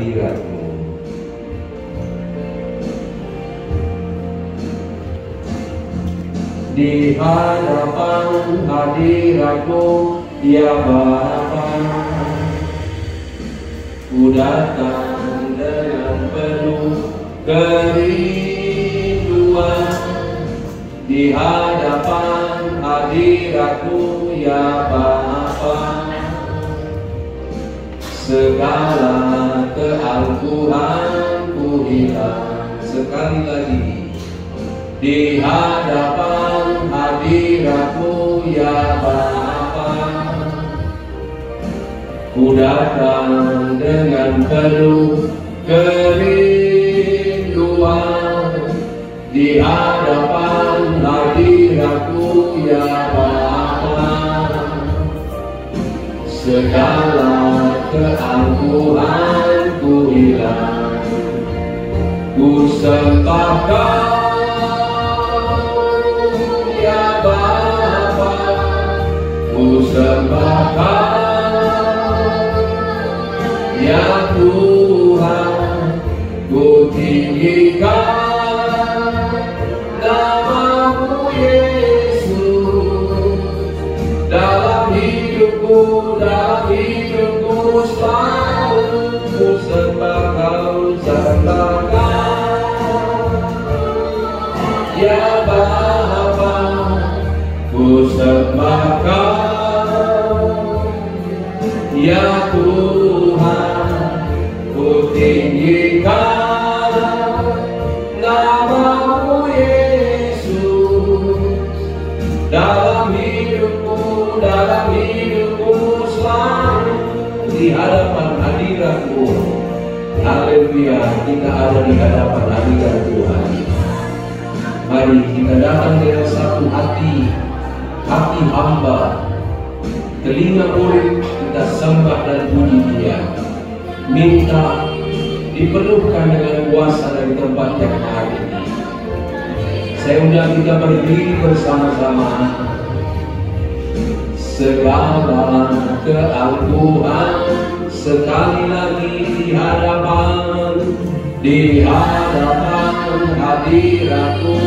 hadirat-Mu. Di hadapan hadirat-Mu, ya Bapa, ku datang dengan penuh kerinduan. Di hadapan hadirat-Mu, ya Bapa, segala keangkuhanku hilang. Sekali lagi, di hadapan hadirat-Mu, ya Bapa, ku datang dengan penuh kerinduan. Di hadapan hadirat-Mu, ya Bapa, segala keangkuhanku hilang. Ku sembah Kau, ya Bapa, ku sembah Kau, ya Tuhan, ku tinggikan nama-Mu Yesus. Dalam hidupku selalu ku sembah Kau, sembah Kau, ya Bapa, ku sembah Kau, ya Tuhan, ku tinggikan nama-Mu Yesus. Dalam hidupku selalu di hadapan hadirat-Mu. Haleluya, kita ada di hadapan hadirat Tuhan. Mari kita datang dengan satu hati hamba, telinga murid, kita sembah dan puji Dia. Minta dipenuhkan dengan kuasa dari tempat yang hari ini. Saya undang kita berdiri bersama-sama. Segala keangkuhan sekali lagi di hadapan hadirat-Mu,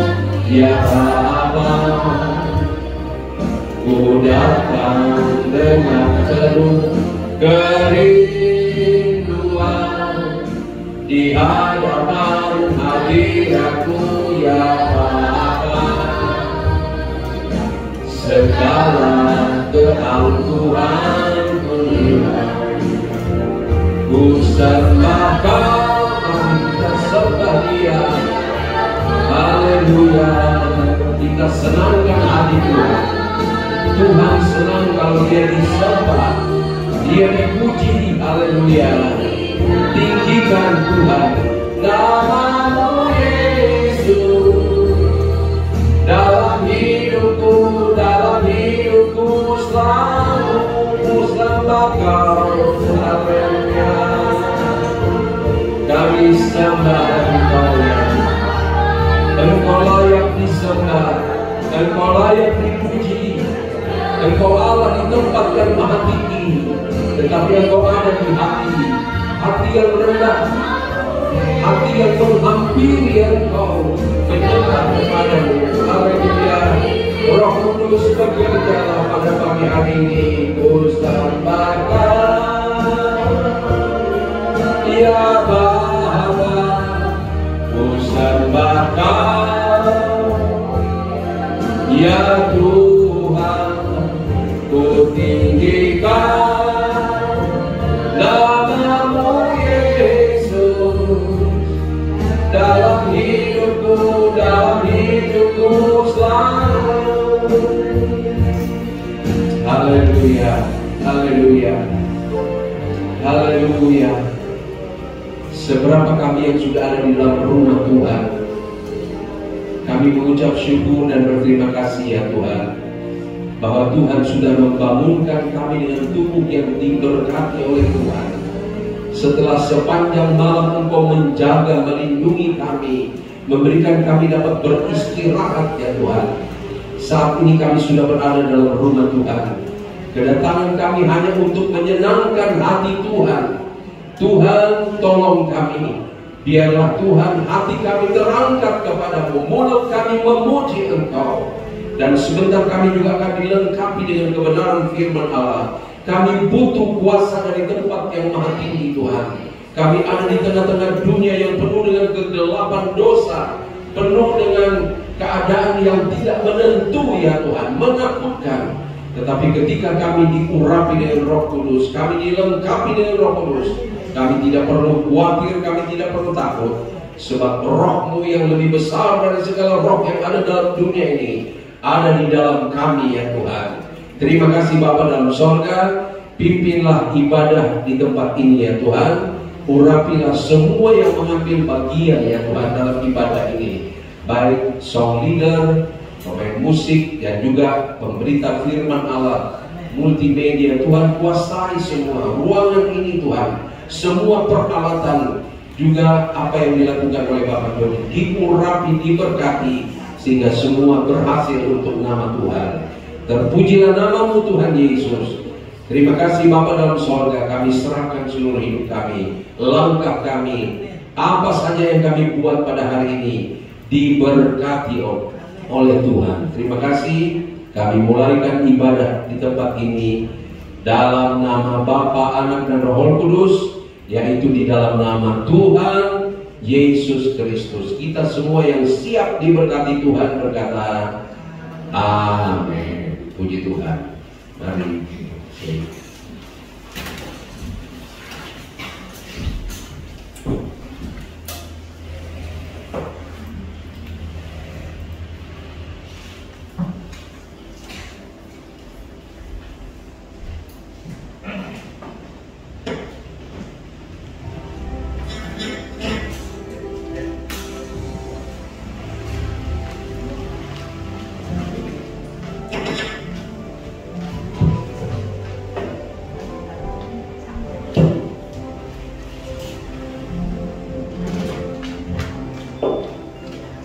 ya Bapa, ku datang dengan penuh kerinduan. Di hadapan hadirat-Mu, ya Bapa, segala keangkuhanku hilang. Ku sembah Kau, kita sembah Dia. Haleluya, kita senangkan hati Tuhan. Tuhan senang kalau Dia disembah, Dia dipuji. Haleluya, tinggikan Tuhan nama-Mu Yesus. Dalam hidupku selalu ku sembah Kau. Haleluya, kami sembah Engkau, ya. Engkau layak disembah, Engkau layak dipuji. Engkau Allah di tempat yang maha tinggi, tetapi Engkau ada di hati yang rendah, hati yang menghampiri Engkau, mendekat kepadamu. Haleluya, Roh Kudus bekerjalah pada pagi hari ini. Ku sembah Kau, ya Bapa, ku sembah Kau, ya Tuhan, ku tinggikan nama-Mu Yesus. Dalam hidupku selalu. Haleluya, haleluya, haleluya. Seberapa kami yang sudah ada di dalam rumah Tuhan, kami mengucap syukur dan berterima kasih, ya Tuhan, bahwa Tuhan sudah membangunkan kami dengan tubuh yang diberkati oleh Tuhan. Setelah sepanjang malam Engkau menjaga, melindungi kami, memberikan kami dapat beristirahat, ya Tuhan. Saat ini kami sudah berada dalam rumah Tuhan. Kedatangan kami hanya untuk menyenangkan hati Tuhan, Tuhan, tolong kami. Biarlah Tuhan hati kami terangkat kepadamu, mulut kami memuji Engkau. Dan sebentar kami juga akan dilengkapi dengan kebenaran firman Allah. Kami butuh kuasa dari tempat yang maha tinggi Tuhan. Kami ada di tengah-tengah dunia yang penuh dengan kegelapan dosa, penuh dengan keadaan yang tidak menentu ya Tuhan, menakutkan. Tetapi ketika kami diurapi dengan Roh Kudus, kami dilengkapi dengan Roh Kudus, kami tidak perlu khawatir, kami tidak perlu takut. Sebab Roh-Mu yang lebih besar dari segala roh yang ada dalam dunia ini ada di dalam kami ya Tuhan. Terima kasih Bapa dalam sorga. Pimpinlah ibadah di tempat ini ya Tuhan. Urapilah semua yang mengambil bagian ya Tuhan dalam ibadah ini, baik song leader, pemain musik, dan juga pemberita firman Allah, multimedia. Tuhan kuasai semua ruangan ini Tuhan. Semua peralatan juga apa yang dilakukan oleh Bapak Doni diurapi, diberkati, sehingga semua berhasil untuk nama Tuhan. Terpujilah nama-Mu Tuhan Yesus. Terima kasih Bapa dalam sorga. Kami serahkan seluruh hidup kami, langkah kami, apa saja yang kami buat pada hari ini diberkati oleh Tuhan. Terima kasih. Kami mulaikan ibadah di tempat ini dalam nama Bapa, Anak, dan Roh Kudus, yaitu di dalam nama Tuhan Yesus Kristus. Kita semua yang siap diberkati Tuhan berkata amin. Puji Tuhan. Mari.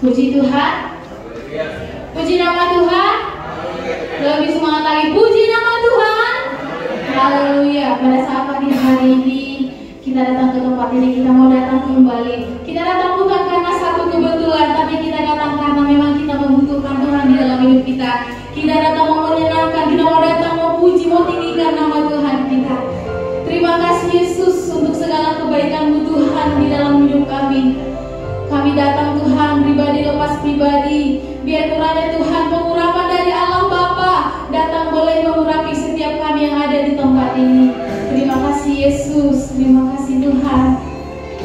Puji Tuhan, puji nama Tuhan, lebih semangat lagi, puji nama Tuhan. Haleluya. Pada saat pagi hari ini kita datang ke tempat ini, kita mau datang kembali. Kita datang bukan karena satu kebetulan, tapi kita datang karena memang kita membutuhkan Tuhan di dalam hidup kita. Kita datang mau menyenangkan, kita mau datang mau puji, mau tinggikan nama Tuhan kita. Terima kasih Yesus untuk segala kebaikan-Mu Tuhan di dalam hidup kami. Kami datang Tuhan pribadi lepas pribadi. Biar kiranya Tuhan pengurapan dari Allah Bapa datang boleh mengurapi setiap kami yang ada di tempat ini. Terima kasih Yesus, terima kasih Tuhan.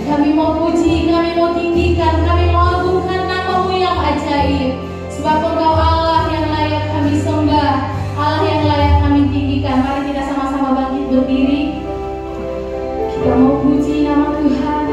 Kami mau puji, kami mau tinggikan, kami mau agungkan nama-Mu yang ajaib. Sebab Engkau Allah yang layak kami sembah, Allah yang layak kami tinggikan. Mari kita sama-sama bangkit berdiri. Kita mau puji nama Tuhan.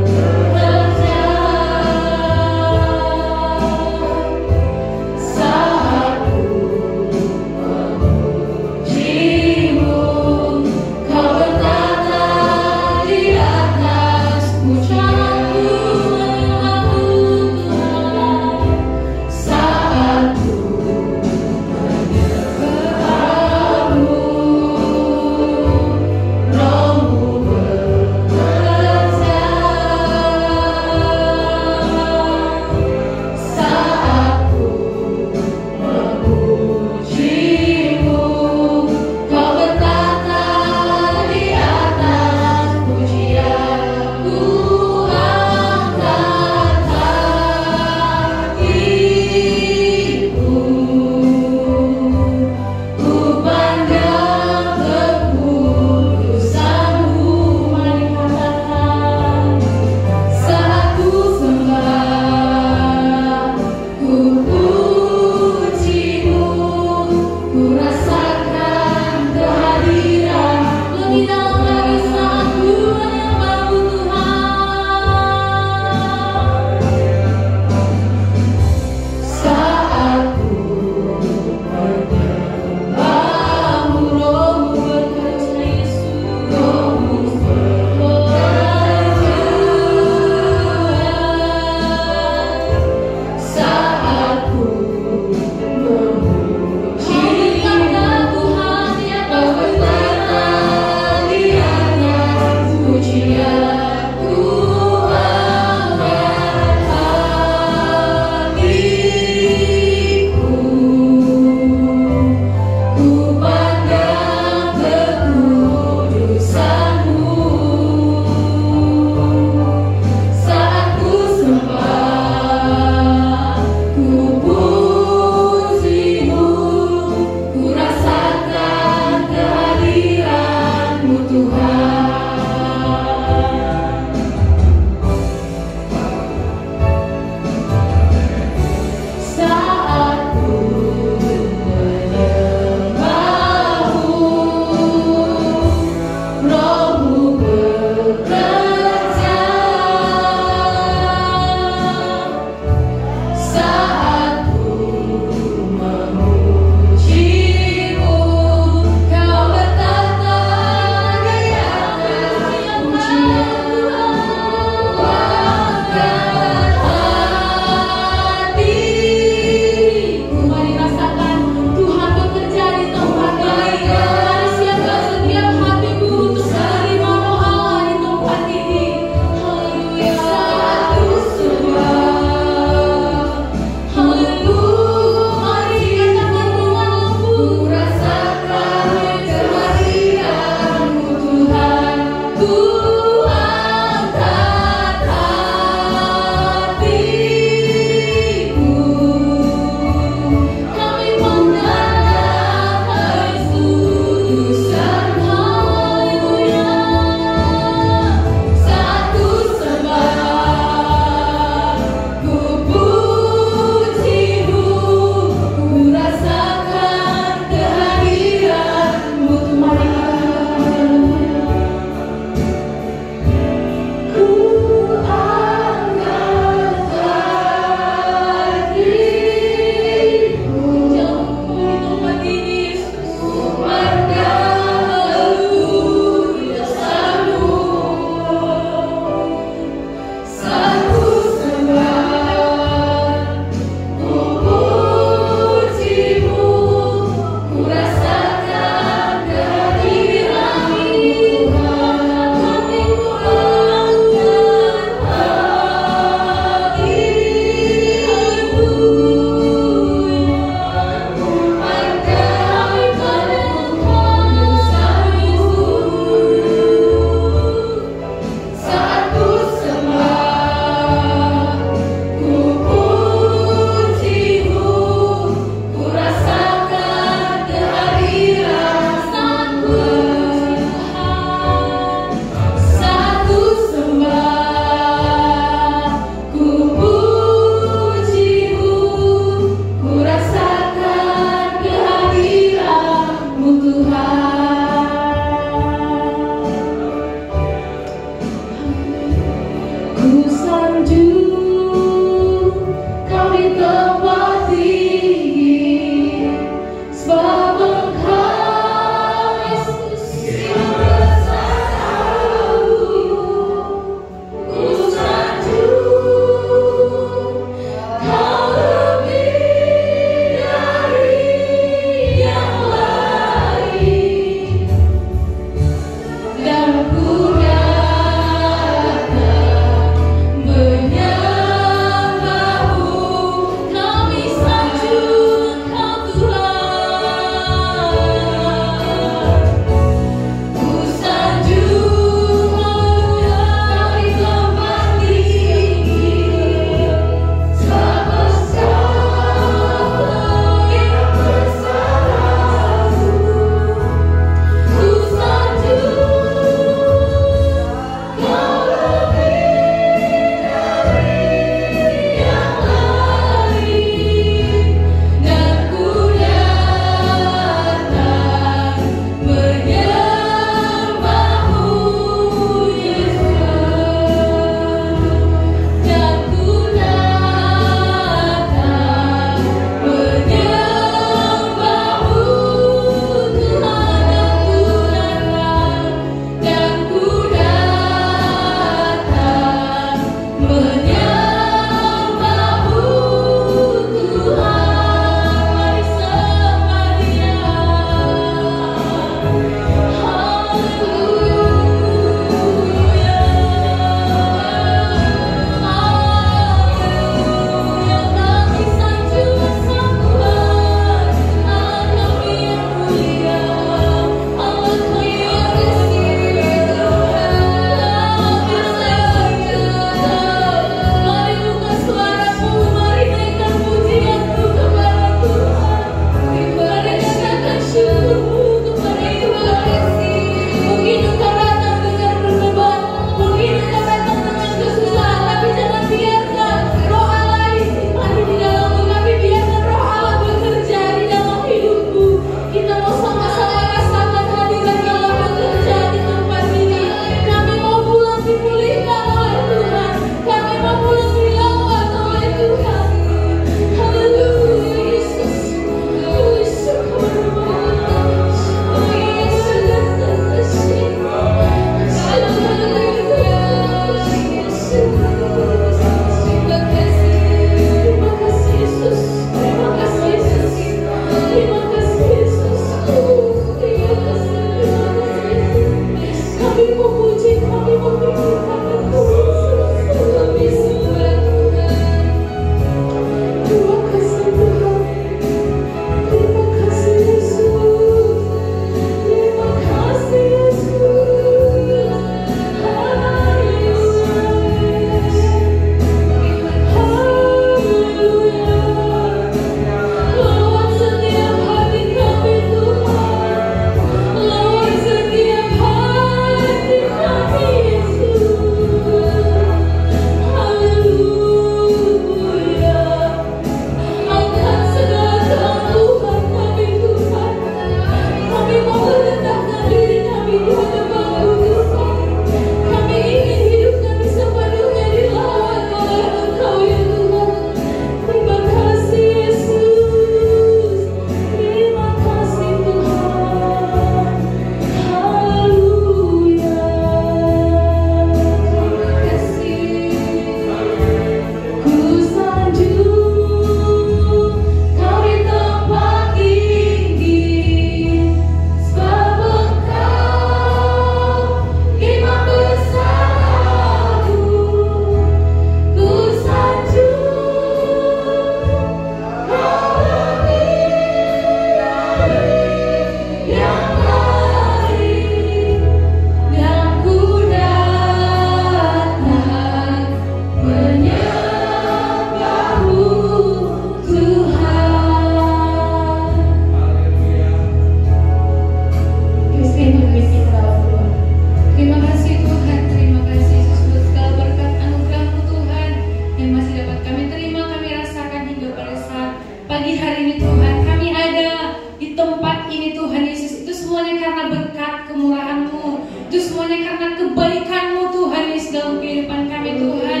semuanya karena kebaikan-Mu Tuhan Yesus dalam kehidupan kami Tuhan.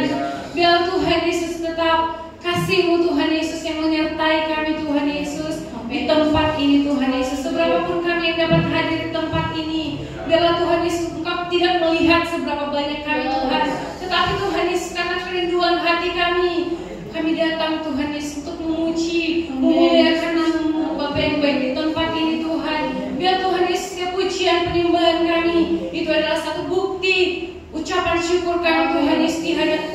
Biar Tuhan Yesus tetap kasih-Mu Tuhan Yesus yang menyertai kami Tuhan Yesus di tempat ini Tuhan Yesus. Seberapapun kami yang dapat hadir di tempat ini, biarlah Tuhan Yesus Engkau tidak melihat seberapa banyak kami Tuhan, tetapi Tuhan Yesus karena kerinduan hati kami datang Tuhan Yesus untuk memuji, memuliakan nama-Mu Bapa yang baik di tempat ini Tuhan. Biar Tuhan Yesus pujian penyembahan kami itu adalah satu bukti ucapan syukur kami Tuhan Yesus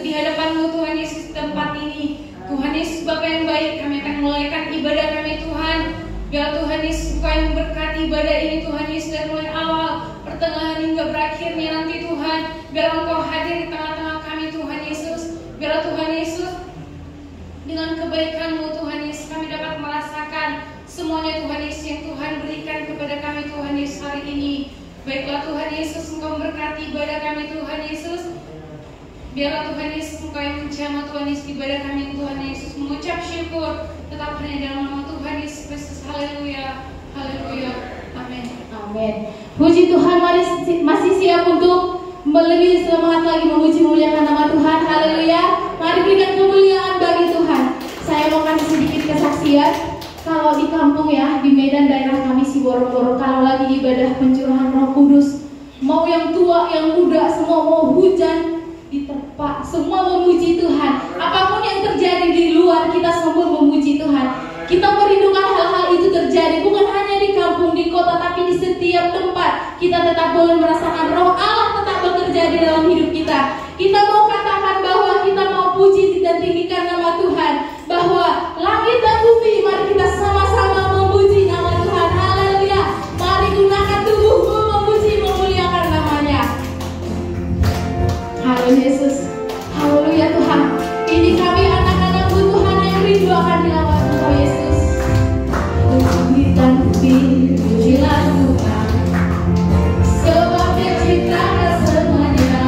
di hadapan-Mu Tuhan Yesus di tempat ini. Tuhan Yesus Bapa yang baik, kami akan mulaikan ibadah kami Tuhan. Biar Tuhan Yesus Engkau yang memberkati ibadah ini Tuhan Yesus dari mulai awal, pertengahan hingga berakhirnya nanti Tuhan. Biar Engkau hadir di tengah-tengah kami Tuhan Yesus. Biar Tuhan Yesus dengan kebaikan-Mu Tuhan Yesus kami dapat merasakan semuanya Tuhan Yesus yang Tuhan berikan kepada kami Tuhan Yesus hari ini. Baiklah Tuhan Yesus, Engkau memberkati ibadah kami Tuhan Yesus. Biarlah Tuhan Yesus Engkau yang menjamah Tuhan Yesus ibadah kami Tuhan Yesus, mengucap syukur tetap hanya dalam nama Tuhan Yesus Kristus. Haleluya, haleluya, amin. Amin. Puji Tuhan, mari masih siap untuk lebih semangat lagi memuji memuliakan nama Tuhan. Haleluya. Mari berikan kemuliaan bagi Tuhan. Saya mau kasih sedikit kesaksian. Kalau di kampung ya, di Medan daerah kami Siborong-borong, kalau lagi ibadah pencurahan Roh Kudus, mau yang tua, yang muda, semua mau hujan diterpa, semua memuji Tuhan. Apapun yang terjadi di luar, kita semua memuji Tuhan. Kita merindukan hal-hal itu terjadi, bukan hanya di kampung, di kota, tapi di setiap tempat. Kita tetap boleh merasakan Roh Allah tetap bekerja di dalam hidup kita. Kita mau katakan bahwa kita mau puji dan tinggikan nama Tuhan, bahwa langit dan bumi, mari kita sama-sama memuji nama Tuhan. Haleluya. Mari gunakan tubuhmu memuji memuliakan namanya. Haleluya Yesus. Haleluya Tuhan. Ini kami anak-anak-Mu Tuhan yang rindu akan nama Tuhan Yesus. Puji dan pujilah Tuhan, sebab Dia ciptakan semuanya.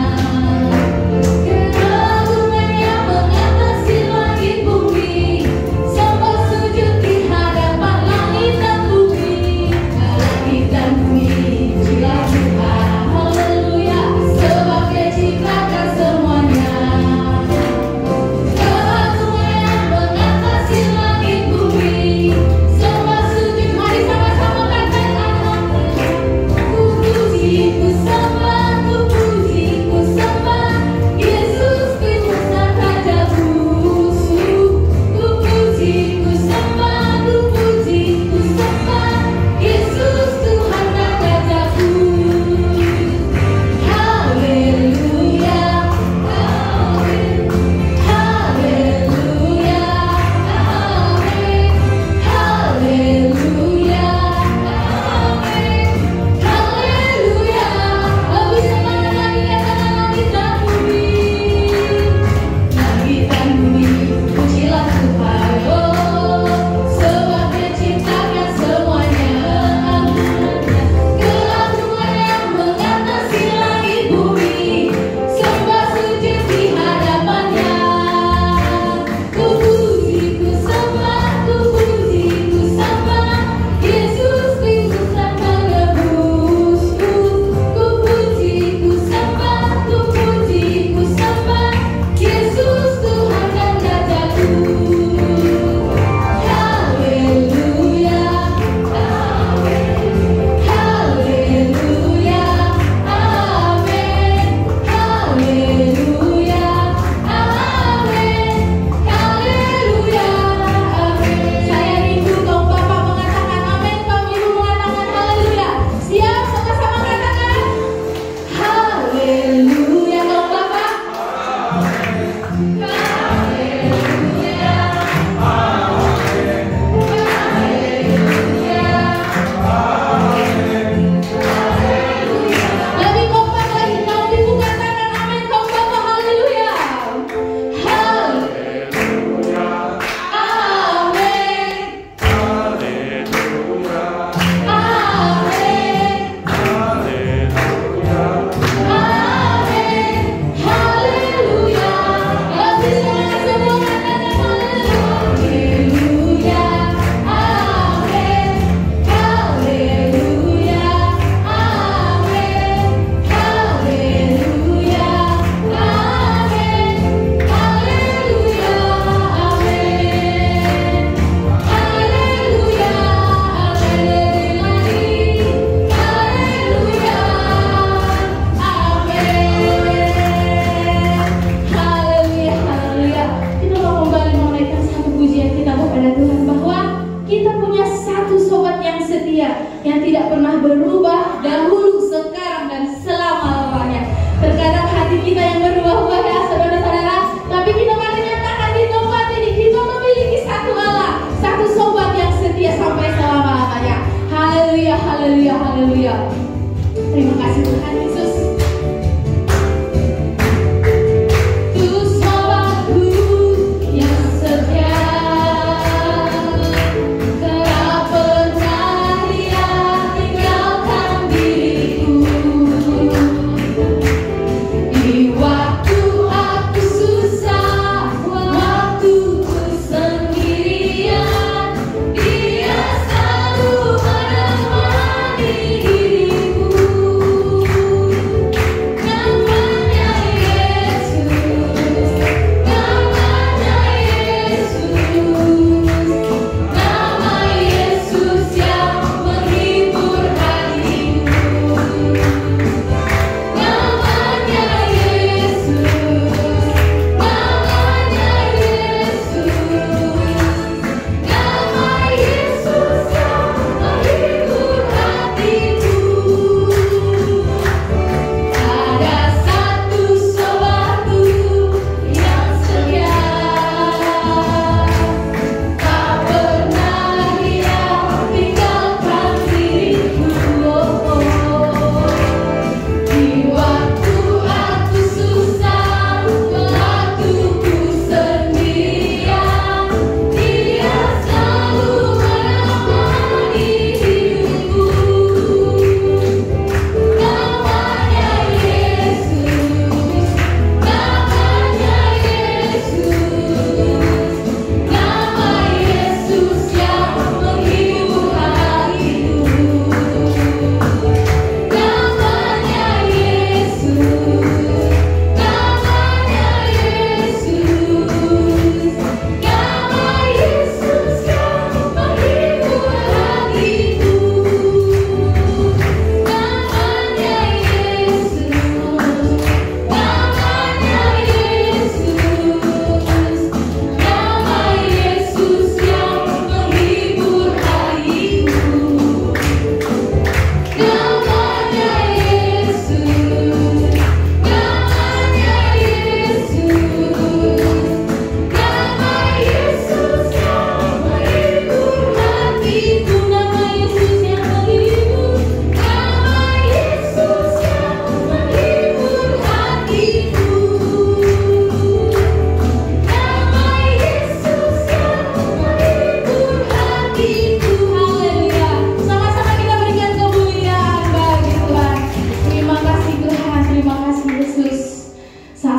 kasih Tuhan Yesus.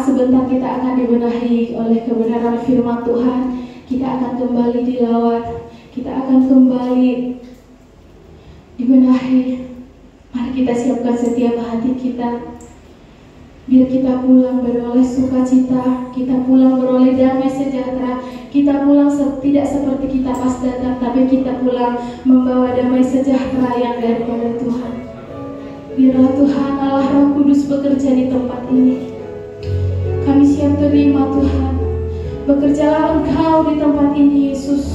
Sebentar kita akan dibenahi oleh kebenaran firman Tuhan. Kita akan kembali dilawat, kita akan kembali dibenahi. Mari kita siapkan setiap hati kita, biar kita pulang beroleh sukacita, kita pulang beroleh damai sejahtera, kita pulang tidak seperti kita pas datang, tapi kita pulang membawa damai sejahtera yang daripada Tuhan. Biarlah Tuhan Allah Roh Kudus bekerja di tempat ini. Kami siap terima Tuhan. Bekerjalah Engkau di tempat ini Yesus.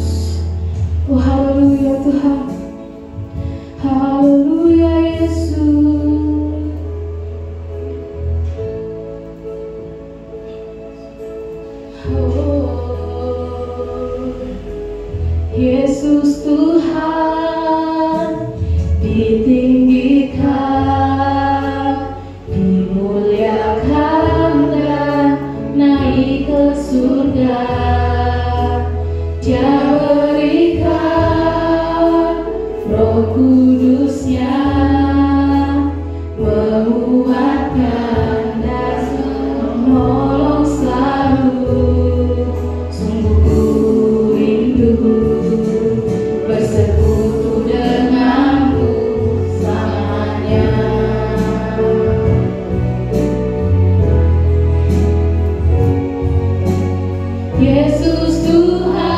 Oh haleluya Tuhan. Haleluya Yesus. Oh Yesus Tuhan ditinggikan, dimuliakan dan naik ke surga. Dia berikan Roh Kudusnya, menguatkan dan menolong selalu. Sungguh ku rindu bersekutu denganmu selamanya. Yesus Tuhan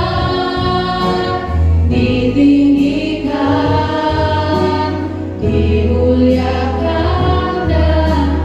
ditinggikan, dimuliakan dan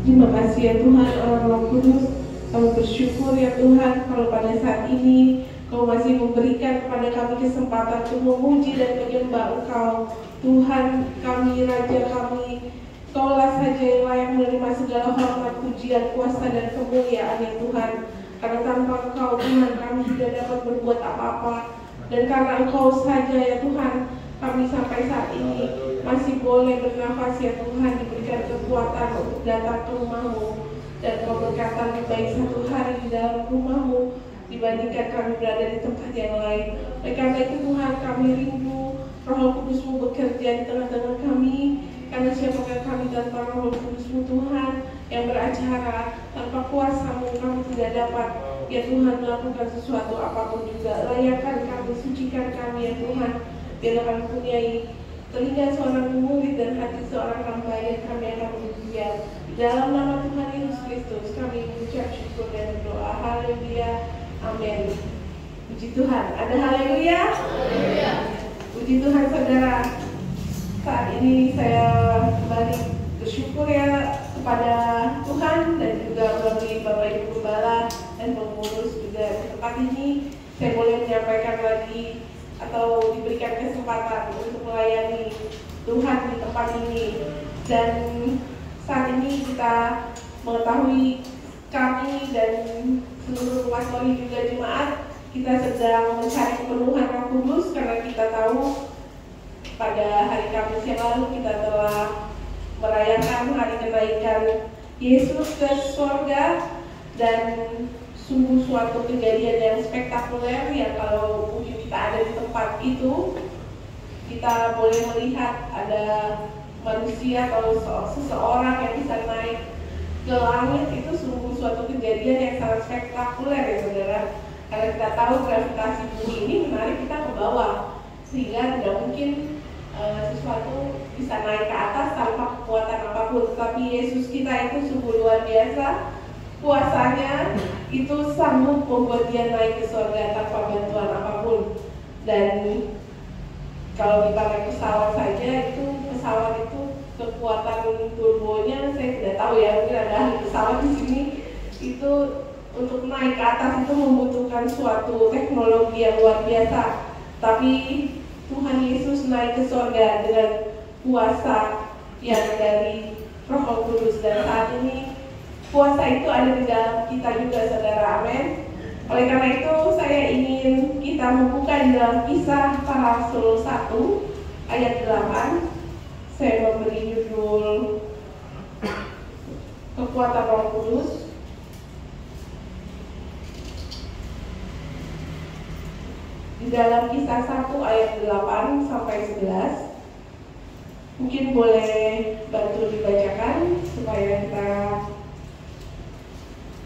Terima kasih ya Tuhan, orang Roh Kudus. Kami bersyukur ya Tuhan kalau pada saat ini Kau masih memberikan kepada kami kesempatan untuk memuji dan menyembah Engkau. Tuhan kami, Raja kami, Kaulah saja yang layak menerima segala hormat, pujian, kuasa dan kemuliaan ya Tuhan. Karena tanpa Engkau Tuhan kami tidak dapat berbuat apa-apa. Dan karena Engkau saja ya Tuhan, kami sampai saat ini masih boleh bernafas ya Tuhan, diberikan kekuatan untuk datang ke rumah-Mu. Dan Kau berkata lebih baik satu hari di dalam rumah-Mu dibandingkan kami berada di tempat yang lain. Oleh karena itu Tuhan, kami rindu Roh Kudus-Mu bekerja di tengah-tengah kami. Karena siapakah kami tanpa Roh Kudus-Mu Tuhan yang beracara, tanpa kuasa-Mu kami tidak dapat ya Tuhan melakukan sesuatu apapun juga. Layakkan kami, sucikan kami ya Tuhan. Biarlah kami mempunyai telinga seorang murid dan hati seorang hamba yang kami akan berbicara. Di dalam nama Tuhan Yesus Kristus kami mengucap syukur dan berdoa. Haleluya. Amin. Puji Tuhan. Ada haleluya? Haleluya. Puji Tuhan saudara. Saat ini saya kembali bersyukur ya kepada Tuhan dan juga bagi Bapak Ibu Gembala dan pengurus juga di tempat ini. Saya boleh menyampaikan lagi atau diberikan kesempatan untuk melayani Tuhan di tempat ini. Dan saat ini kita mengetahui kami dan seluruh pastori juga jemaat kita sedang mencari pemenuhan Roh Kudus karena kita tahu pada hari Kamis yang lalu kita telah merayakan hari kenaikan Yesus ke surga dan sungguh suatu kejadian yang spektakuler yang kalau mungkin kita ada di tempat itu kita boleh melihat ada manusia atau seseorang yang bisa naik ke langit. Itu sungguh suatu kejadian yang sangat spektakuler ya saudara, karena kita tahu gravitasi bumi ini menarik kita ke bawah sehingga tidak mungkin sesuatu bisa naik ke atas tanpa kekuatan apapun. Tapi Yesus kita itu sungguh luar biasa, kuasanya itu sanggup membuat dia naik ke surga tanpa bantuan apapun. Dan kalau dipakai pesawat saja, itu pesawat itu kekuatan turbonya saya tidak tahu ya, mungkin ada ahli pesawat di sini. Itu untuk naik ke atas itu membutuhkan suatu teknologi yang luar biasa. Tapi Tuhan Yesus naik ke surga dengan kuasa yang dari Roh Kudus, dan saat ini kuasa itu ada di dalam kita juga saudara. Amin. Oleh karena itu saya ingin kita membuka di dalam Kisah Para Rasul 1 ayat 8. Saya memberi judul Kekuatan Roh Kudus. Di dalam Kisah 1 ayat 8 sampai 11. Mungkin boleh bantu dibacakan supaya kita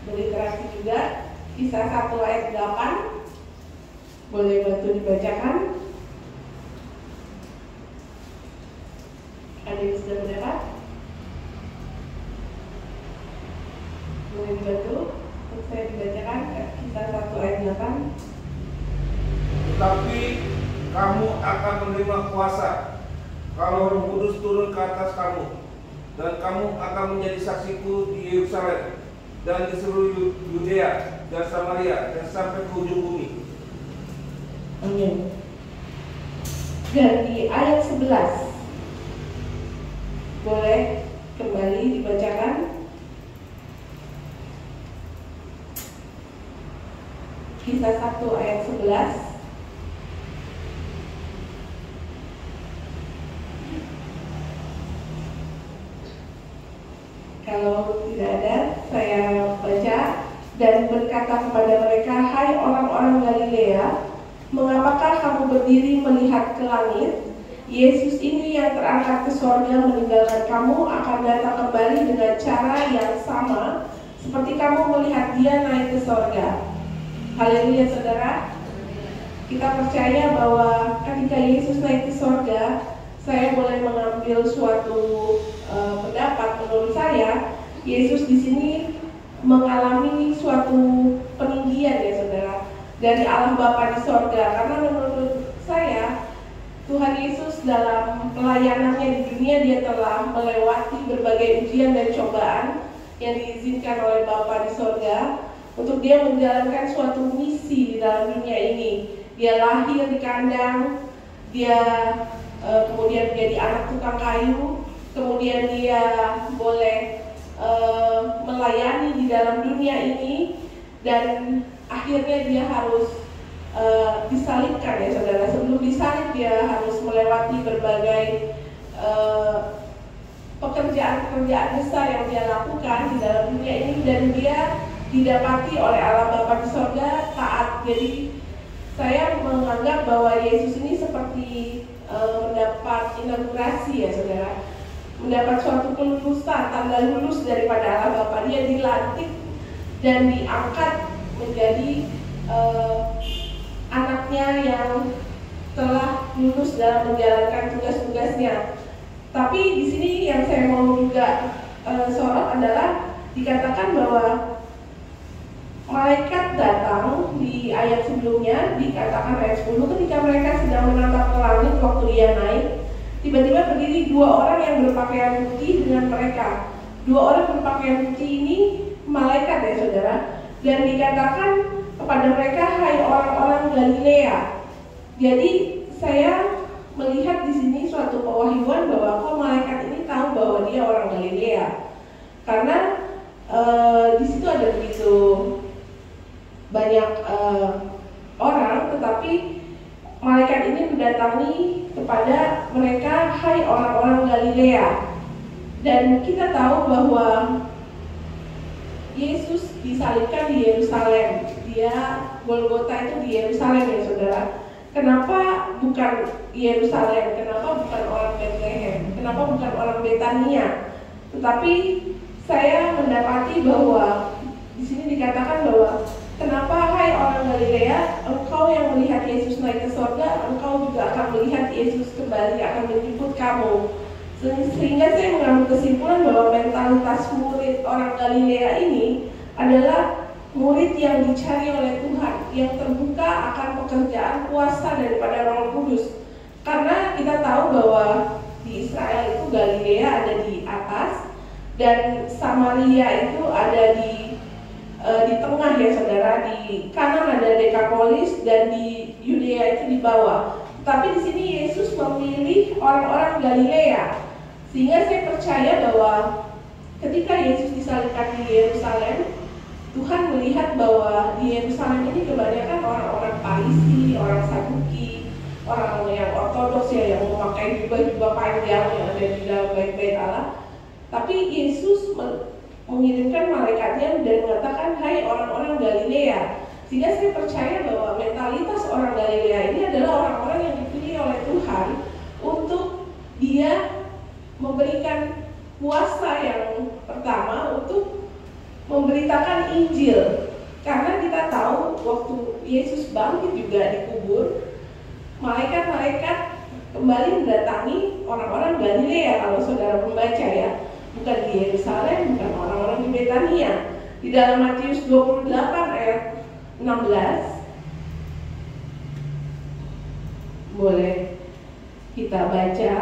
berinteraksi juga. Kisah 1 ayat 8. Boleh bantu dibacakan. Ada yang sudah mendapat? Boleh dibantu untuk saya dibacakan Kisah 1 ayat 8. Tetapi kamu akan menerima kuasa kalau Roh Kudus turun ke atas kamu, dan kamu akan menjadi saksiku di Yerusalem dan di seluruh Yudea dan Samaria dan sampai ke ujung bumi. Amin. Dan di ayat 11 boleh kembali dibacakan. Kisah 1 ayat 11. Kalau tidak ada, saya baca. Dan berkata kepada mereka, hai orang-orang Galilea, mengapakah kamu berdiri melihat ke langit? Yesus ini yang terangkat ke surga meninggalkan kamu akan datang kembali dengan cara yang sama seperti kamu melihat dia naik ke surga. Haleluya saudara. Kita percaya bahwa ketika Yesus naik ke surga, saya boleh mengambil suatu pendapat. Menurut saya, Yesus di sini mengalami suatu peninggian ya saudara dari Allah Bapa di surga. Karena menurut saya Tuhan Yesus dalam pelayanannya di dunia dia telah melewati berbagai ujian dan cobaan yang diizinkan oleh Bapa di sorga untuk dia menjalankan suatu misi di dalam dunia ini. Dia lahir di kandang, dia kemudian menjadi anak tukang kayu, kemudian dia boleh melayani di dalam dunia ini, dan akhirnya dia harus disalibkan ya saudara. Sebelum disalib dia harus melewati berbagai pekerjaan-pekerjaan besar yang dia lakukan di dalam dunia ini, dan dia didapati oleh Allah Bapa di sorga taat. Jadi saya menganggap bahwa Yesus ini seperti mendapat inaugurasi ya saudara, mendapat suatu kelulusan, tanda lulus daripada Allah Bapa. Dia dilantik dan diangkat menjadi anaknya yang telah lulus dalam menjalankan tugas-tugasnya. Tapi di sini yang saya mau juga sorot adalah dikatakan bahwa malaikat datang di ayat sebelumnya, dikatakan ayat 10, ketika mereka sedang menatap ke langit waktu dia naik, tiba-tiba berdiri dua orang yang berpakaian putih dengan mereka. Dua orang berpakaian putih ini malaikat ya saudara, dan dikatakan kepada mereka, hai orang-orang Galilea. Jadi saya melihat di sini suatu pewahyuan bahwa kok malaikat ini tahu bahwa dia orang Galilea, karena di situ ada begitu banyak orang, tetapi malaikat ini mendatangi kepada mereka, hai orang-orang Galilea. Dan kita tahu bahwa Yesus disalibkan di Yerusalem, dia Golgota itu di Yerusalem ya saudara. Kenapa bukan Yerusalem? Kenapa bukan orang Bethlehem? Kenapa bukan orang Betania? Tetapi saya mendapati bahwa di sini dikatakan bahwa kenapa hai orang Galilea, engkau yang melihat Yesus naik ke surga, engkau juga akan melihat Yesus kembali akan menjemput kamu. Sehingga saya mengambil kesimpulan bahwa mentalitas murid orang Galilea ini adalah murid yang dicari oleh Tuhan, yang terbuka akan pekerjaan kuasa daripada Roh Kudus. Karena kita tahu bahwa di Israel itu Galilea ada di atas dan Samaria itu ada di tengah ya saudara. Di kanan ada Dekapolis dan di Yudea itu di bawah. Tapi di sini Yesus memilih orang-orang Galilea, sehingga saya percaya bahwa ketika Yesus disalibkan di Yerusalem, Tuhan melihat bahwa di Yerusalem ini kebanyakan orang-orang Farisi, orang Saduki, orang yang ortodoks ya, yang memakai jubah-jubah panjang yang ada di dalam bait-bait Allah. Tapi Yesus mengirimkan malaikatnya dan mengatakan, hai orang-orang Galilea. Sehingga saya percaya bahwa mentalitas orang Galilea ini adalah orang-orang yang dipilih oleh Tuhan untuk dia memberikan kuasa yang pertama untuk memberitakan Injil. Karena kita tahu waktu Yesus bangkit juga dikubur, malaikat-malaikat kembali mendatangi orang-orang Galilea. Kalau saudara membaca ya, bukan di Yerusalem, bukan orang-orang di Betania. Di dalam Matius 28 ayat 16, boleh kita baca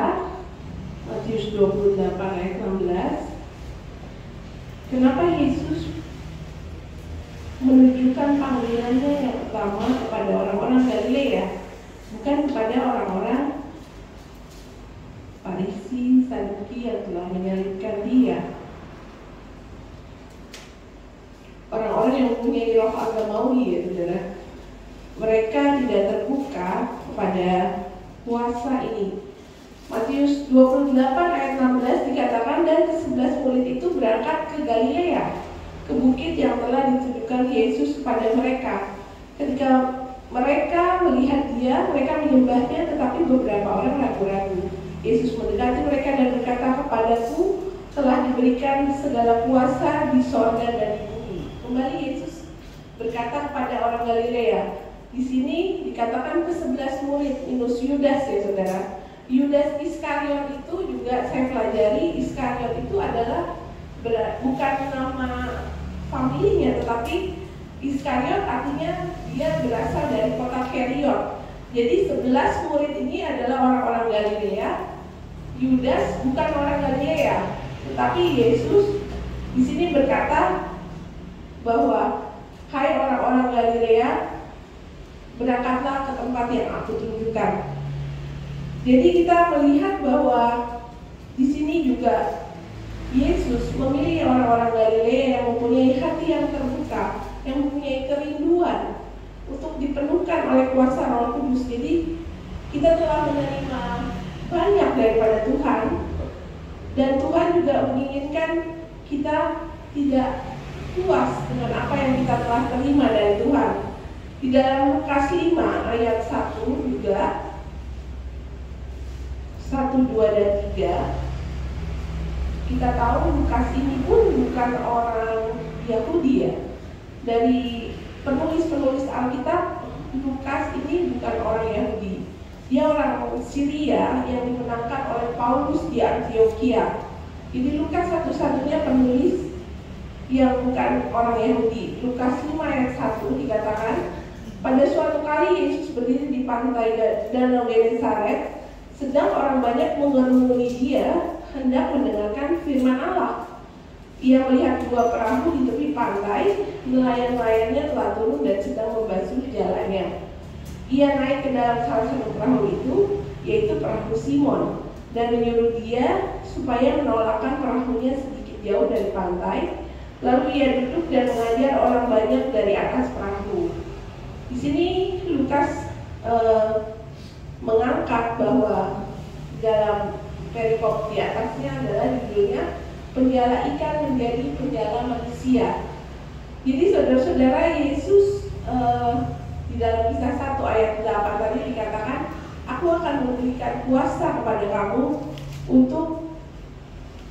Matius 28 ayat 16. Kenapa Yesus menunjukkan panggilannya yang pertama kepada orang-orang Galilea, bukan kepada orang-orang Farisi, Saduki yang telah menyalibkan dia, orang-orang yang mempunyai roh agamawi ya saudara. Mereka tidak terbuka kepada kuasa ini. Matius 28 ayat 16 dikatakan, dan ke-11 murid itu berangkat ke Galilea, ke bukit yang telah ditunjukkan Yesus kepada mereka. Ketika mereka melihat dia, mereka menyembahnya, tetapi beberapa orang ragu-ragu. Yesus mendekati mereka dan berkata, kepadaku telah diberikan segala kuasa di sorga dan di bumi. Kembali Yesus berkata kepada orang Galilea. Di sini dikatakan ke-11 murid minus Yudas ya saudara. Yudas Iskariot itu juga saya pelajari, Iskariot itu adalah bukan nama familinya, tetapi Iskariot artinya dia berasal dari kota Keriot. Jadi 11 murid ini adalah orang-orang Galilea. Yudas bukan orang Galilea, tetapi Yesus Di sini berkata bahwa hai orang-orang Galilea, berangkatlah ke tempat yang aku tunjukkan. Jadi kita melihat bahwa di sini juga Yesus memilih orang-orang Galilea yang mempunyai hati yang terbuka, yang mempunyai kerinduan untuk dipenuhkan oleh kuasa Roh Kudus. Jadi kita telah menerima banyak daripada Tuhan, dan Tuhan juga menginginkan kita tidak puas dengan apa yang kita telah terima dari Tuhan. Di dalam Lukas 5 ayat 1 juga 1, 2, dan 3, kita tahu Lukas ini pun bukan orang Yahudi ya. Dari penulis-penulis Alkitab, Lukas ini bukan orang Yahudi. Dia orang Syria yang dimenangkan oleh Paulus di Antioquia. Jadi Lukas satu-satunya penulis yang bukan orang Yahudi. Lukas 5 ayat 1 dikatakan, pada suatu kali Yesus berdiri di pantai Danau Genesaret, sedang orang banyak mengerumuni dia hendak mendengarkan firman Allah. Ia melihat dua perahu di tepi pantai, nelayan-nelayannya telah turun dan sedang membasuh jalannya. Ia naik ke dalam salah satu perahu itu, yaitu perahu Simon, dan menyuruh dia supaya menolakkan perahunya sedikit jauh dari pantai. Lalu ia duduk dan mengajar orang banyak dari atas perahu. Di sini Lukas mengangkat bahwa dalam perikop di atasnya adalah judulnya penjala ikan menjadi penjala manusia. Jadi saudara-saudara, Yesus di dalam Kisah 1 ayat 8 tadi dikatakan, aku akan memberikan kuasa kepada kamu untuk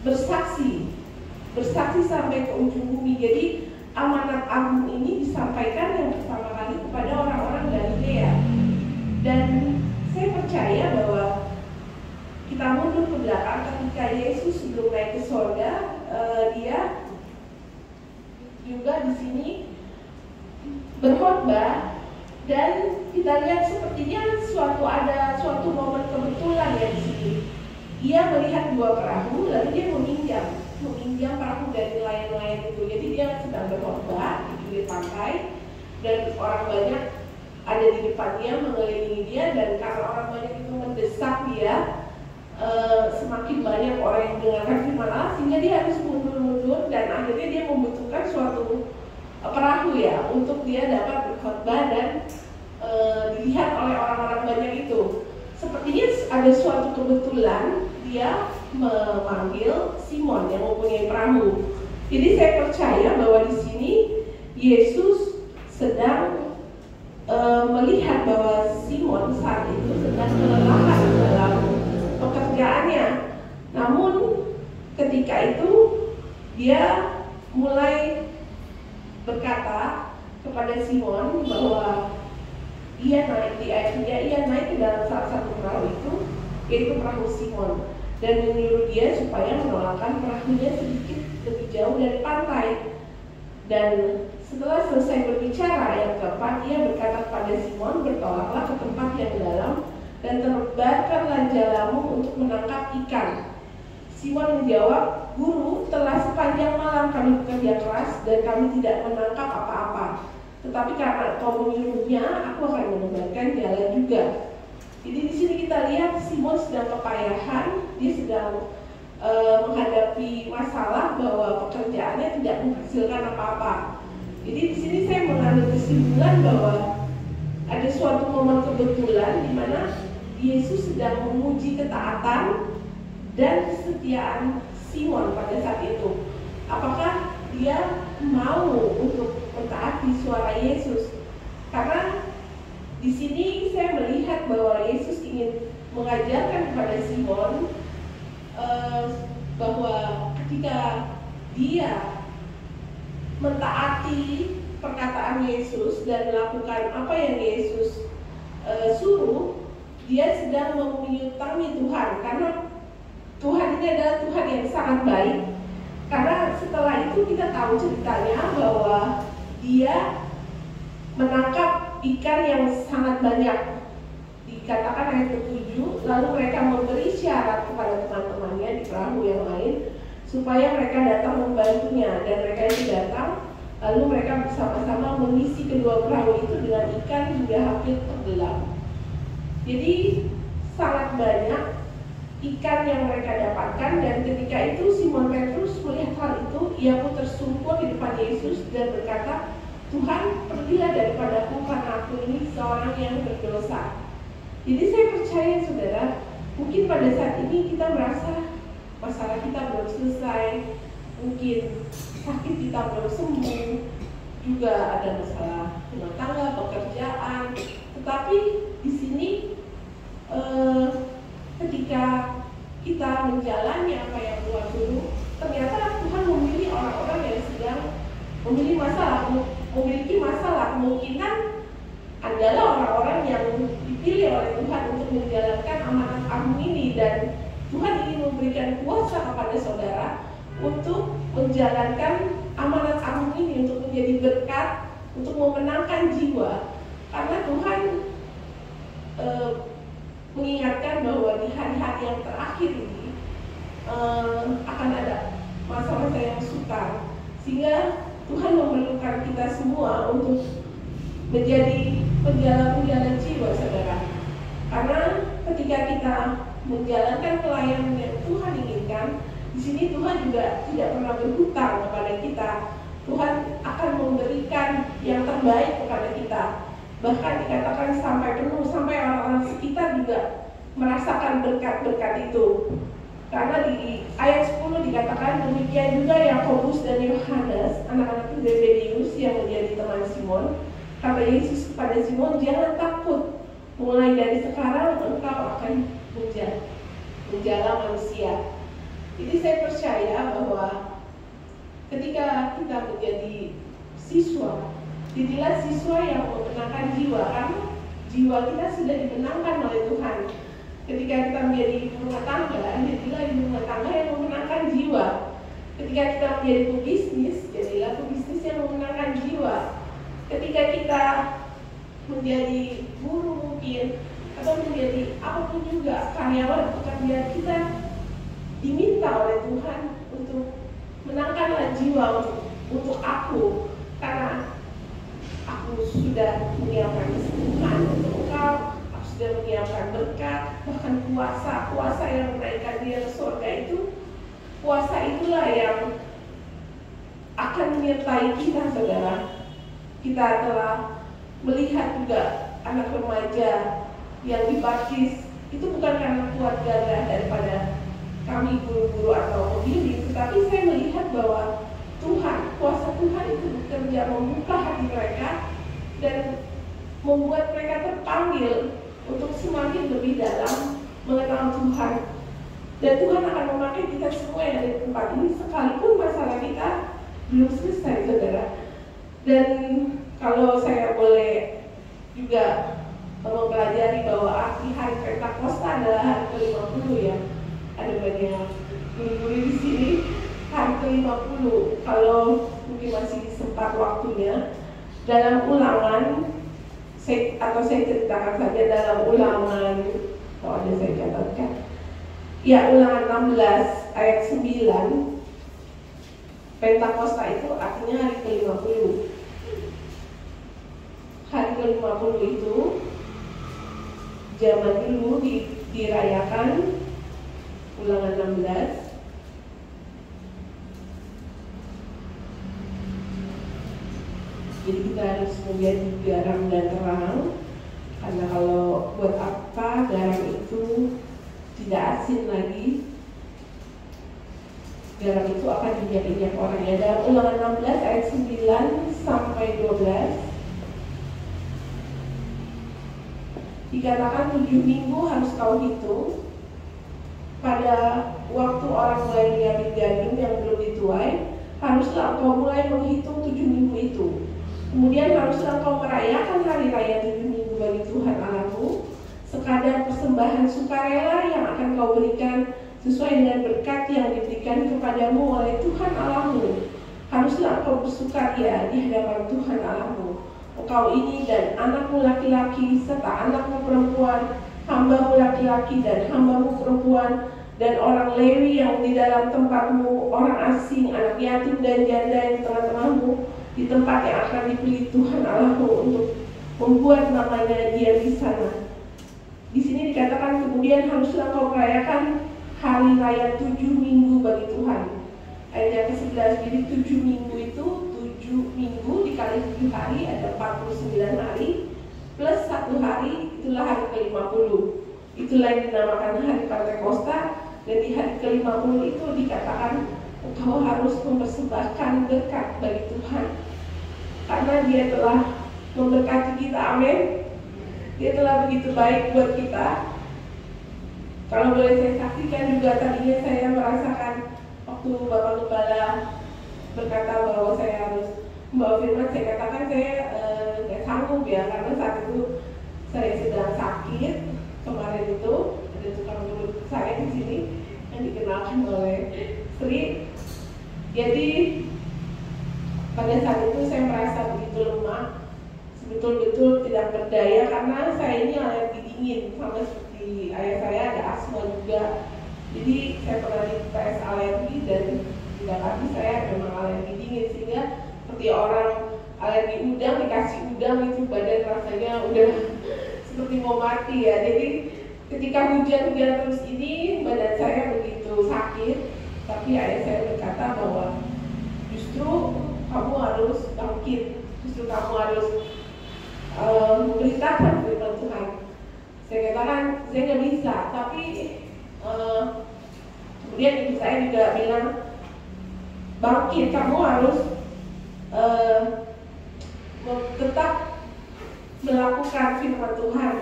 bersaksi sampai ke ujung bumi. Jadi amanat agung ini disampaikan yang pertama kali kepada orang-orang Galilea. Dan saya percaya bahwa kita mundur ke belakang ketika Yesus sebelum naik ke surga, dia juga di sini berkhotbah, dan kita lihat sepertinya ada suatu momen kebetulan ya di sini. Ia melihat dua perahu, lalu dia meminjam perahu dari nelayan-nelayan itu. Jadi dia sedang berkhotbah di pinggir pantai, dan orang banyak ada di depannya mengelilingi dia, dan karena orang banyak itu mendesak dia, semakin banyak orang yang mendengarkan firman Allah, sehingga dia harus mundur-mundur, dan akhirnya dia membutuhkan suatu perahu ya untuk dia dapat berkhotbah dan dilihat oleh orang-orang banyak itu. Sepertinya ada suatu kebetulan dia memanggil Simon yang mempunyai perahu. Jadi saya percaya bahwa di sini Yesus sedang melihat bahwa Simon saat itu sedang kelelahan dalam pekerjaannya. Namun ketika itu dia mulai berkata kepada Simon bahwa ia naik di ayat 3, ia naik ke dalam salah satu perahu itu, yaitu perahu Simon, dan menyuruh dia supaya menolakkan perahunya sedikit lebih jauh dari pantai. Dan setelah selesai berbicara ayat keempat, ia berkata kepada Simon, bertolaklah ke tempat yang dalam dan tebarkanlah jalamu untuk menangkap ikan. Simon menjawab, Guru, telah sepanjang malam kami bekerja keras dan kami tidak menangkap apa-apa. Tetapi karena kau menyuruhnya, aku akan menebarkan jala juga. Jadi di sini kita lihat Simon sedang kepayahan, dia sedang menghadapi masalah bahwa pekerjaannya tidak menghasilkan apa-apa. Jadi di sini saya mengambil kesimpulan bahwa ada suatu momen kebetulan di mana Yesus sedang menguji ketaatan dan kesetiaan Simon pada saat itu. Apakah dia mau untuk mentaati suara Yesus? Karena di sini saya melihat bahwa Yesus ingin mengajarkan kepada Simon bahwa ketika dia mentaati perkataan Yesus dan melakukan apa yang Yesus suruh, dia sedang menyutangi Tuhan, karena Tuhan ini adalah Tuhan yang sangat baik. Karena setelah itu kita tahu ceritanya bahwa dia menangkap ikan yang sangat banyak. Dikatakan ayat ke-7, lalu mereka memberi syarat kepada teman-temannya di perahu yang lain supaya mereka datang membantunya, dan mereka itu datang, lalu mereka bersama-sama mengisi kedua perahu itu dengan ikan hingga hampir tenggelam. Jadi sangat banyak ikan yang mereka dapatkan, dan ketika itu Simon Petrus melihat hal itu, ia pun tersungkur di depan Yesus dan berkata, "Tuhan, pergilah daripadaku karena aku ini seorang yang berdosa." Jadi saya percaya saudara, mungkin pada saat ini kita merasa masalah kita belum selesai, mungkin sakit kita belum sembuh, juga ada masalah rumah tangga, pekerjaan. Tetapi di sini ketika kita menjalani apa yang Tuhan suruh, ternyata Tuhan memilih orang-orang yang sedang memiliki masalah. Kemungkinan adalah orang-orang yang dipilih oleh Tuhan untuk menjalankan amanat agung ini, dan Tuhan ingin memberikan kuasa kepada saudara untuk menjalankan amanat agung ini, untuk menjadi berkat, untuk memenangkan jiwa. Karena Tuhan mengingatkan bahwa di hari-hari yang terakhir ini akan ada masa-masa yang sukar, sehingga Tuhan memerlukan kita semua untuk menjadi penjalan-penjalan jiwa, saudara. Karena ketika kita menjalankan pelayanan yang Tuhan inginkan, di sini Tuhan juga tidak pernah berhutang kepada kita. Tuhan akan memberikan yang terbaik kepada kita. Bahkan dikatakan sampai penuh, sampai orang-orang sekitar juga merasakan berkat-berkat itu. Karena di ayat 10 dikatakan, demikian juga Yakobus dan Yohanes, anak-anak Zebedeus yang menjadi teman Simon. Kata Yesus kepada Simon, "Jangan takut, mulai dari sekarang engkau akan menjala manusia." Jadi saya percaya bahwa ketika kita menjadi siswa, jadilah siswa yang memenangkan jiwa, karena jiwa kita sudah dimenangkan oleh Tuhan. Ketika kita menjadi ibu rumah tangga, jadilah ibu rumah tangga yang memenangkan jiwa. Ketika kita menjadi pebisnis, jadilah pebisnis yang memenangkan jiwa. Ketika kita menjadi guru mungkin, atau menjadi apapun juga karyawan pekerjaan, kita diminta oleh Tuhan untuk menangkanlah jiwa untuk aku, karena aku sudah menyiapkan kesembuhan untuk engkau, aku sudah menyiapkan berkat, bahkan kuasa yang menaikkan dia ke surga itu. Kuasa itulah yang akan menyertai kita, saudara. Kita telah melihat juga anak remaja yang dibaptis, itu bukan karena kuat gagah daripada kami guru-guru atau pembimbing, tetapi saya melihat bahwa Tuhan, kuasa Tuhan itu bekerja membuka hati mereka dan membuat mereka terpanggil untuk semakin lebih dalam mengenal Tuhan. Dan Tuhan akan memakai kita semua yang ada di tempat ini, sekalipun masalah kita belum selesai, saudara. Dan kalau saya boleh juga mempelajari bahwa arti hari Pentakosta adalah hari ke-50 ya. Ada banyak guru-guru di sini. Hari ke-50, kalau mungkin masih sempat waktunya, dalam Ulangan, saya ceritakan saja dalam Ulangan, kalau ada saya catatkan, ya Ulangan 16 ayat 9, Pentakosta itu artinya hari ke-50. Hari ke-50 itu zaman dulu dirayakan Ulangan 16. Jadi kita harus menjadi garam dan terang, karena kalau buat apa garam itu tidak asin lagi, garam itu akan diinjak-injak orang. Ya, dalam Ulangan 16 ayat 9 sampai 12 dikatakan 7 minggu harus kau hitung. Pada waktu orang mulai mengambil gandum yang belum dituai, haruslah kau mulai menghitung 7 minggu itu. Kemudian haruslah kau merayakan hari raya 7 minggu bagi Tuhan Allahmu, sekadar persembahan sukarela yang akan kau berikan sesuai dengan berkat yang diberikan kepadamu oleh Tuhan Allahmu. Haruslah kau bersukaria di hadapan Tuhan Allahmu, engkau ini dan anakmu laki-laki serta anakmu perempuan, hambamu laki-laki dan hambamu perempuan, dan orang Lewi yang di dalam tempatmu, orang asing, anak yatim dan janda yang di tengah-tengahmu, di tempat yang akan dipilih Tuhan Allahmu untuk membuat namanya dia di sana. Di sini dikatakan kemudian haruslah kau merayakan hari raya 7 minggu bagi Tuhan. Ayat yang ke-11, jadi 7 minggu itu 7 minggu dikali 7 hari ada 49 hari plus 1 hari, itulah hari ke-50. Itulah yang dinamakan hari Pentakosta. Dan di hari ke-50 itu dikatakan engkau harus mempersembahkan berkat bagi Tuhan, karena dia telah memberkati kita. Amin. Dia telah begitu baik buat kita. Kalau boleh saya saksikan juga, tadinya saya merasakan waktu Bapak Gembala berkata bahwa saya harus membawa firman, saya katakan saya nggak sanggup ya, karena saat itu saya sedang sakit. Kemarin itu ada tukang urut saya di sini yang dikenalkan oleh Sri. Jadi pada saat itu saya merasa begitu lemah, betul-betul tidak berdaya, karena saya ini alergi dingin, sama seperti ayah saya ada asma juga. Jadi saya pernah dites alergi dan tidak kaki saya memang alergi dingin, sehingga seperti orang alergi udang dikasih udang itu badan rasanya udah seperti mau mati ya. Jadi ketika hujan-hujan terus ini badan saya begitu sakit, tapi ayah saya berkata bahwa justru kamu harus bangkit, justru kamu harus memberitakan firman Tuhan. Saya katakan saya nggak bisa, tapi kemudian ibu saya juga bilang bangkit, kamu harus tetap melakukan firman Tuhan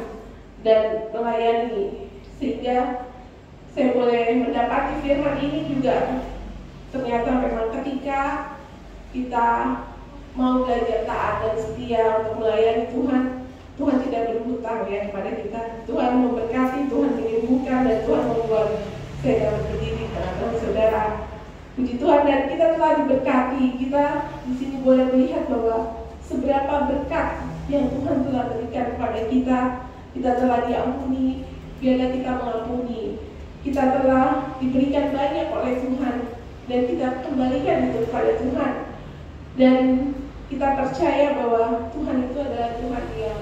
dan melayani, sehingga saya boleh mendapati firman ini juga. Ternyata memang ketika kita mau belajar taat dan setia untuk melayani Tuhan, Tuhan tidak berhutang ya kepada kita. Tuhan memberkati, Tuhan menyembuhkan, dan Tuhan membuat saya dapat berdiri tengah-tengah saudara. Puji Tuhan, dan kita telah diberkati. Kita di sini boleh melihat bahwa seberapa berkat yang Tuhan telah berikan kepada kita. Kita telah diampuni, biarlah kita mengampuni. Kita telah diberikan banyak oleh Tuhan, dan kita kembalikan itu kepada Tuhan. Dan kita percaya bahwa Tuhan itu adalah Tuhan yang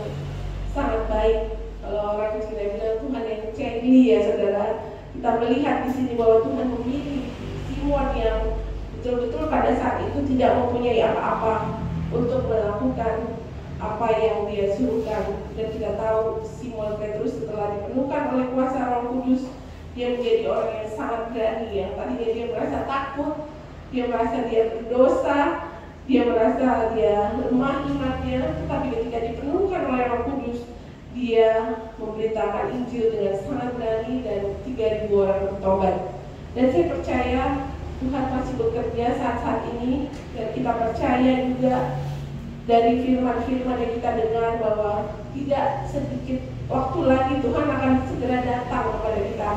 sangat baik. Kalau orang Cina bilang Tuhan yang cengli ya saudara. Kita melihat di sini bahwa Tuhan memilih Simon yang betul-betul pada saat itu tidak mempunyai apa-apa untuk melakukan apa yang dia suruhkan. Dan kita tahu Simon Petrus setelah dipenuhkan oleh kuasa Roh Kudus, dia menjadi orang yang sangat berani. Yang tadinya dia merasa takut, dia merasa dia berdosa, dia merasa dia lemah imannya, tetapi ketika dipenuhkan oleh Roh Kudus, dia memberitakan Injil dengan sangat berani dan 3.000 orang bertobat. Dan saya percaya Tuhan masih bekerja saat-saat ini, dan kita percaya juga dari firman-firman yang kita dengar bahwa tidak sedikit waktu lagi Tuhan akan segera datang kepada kita.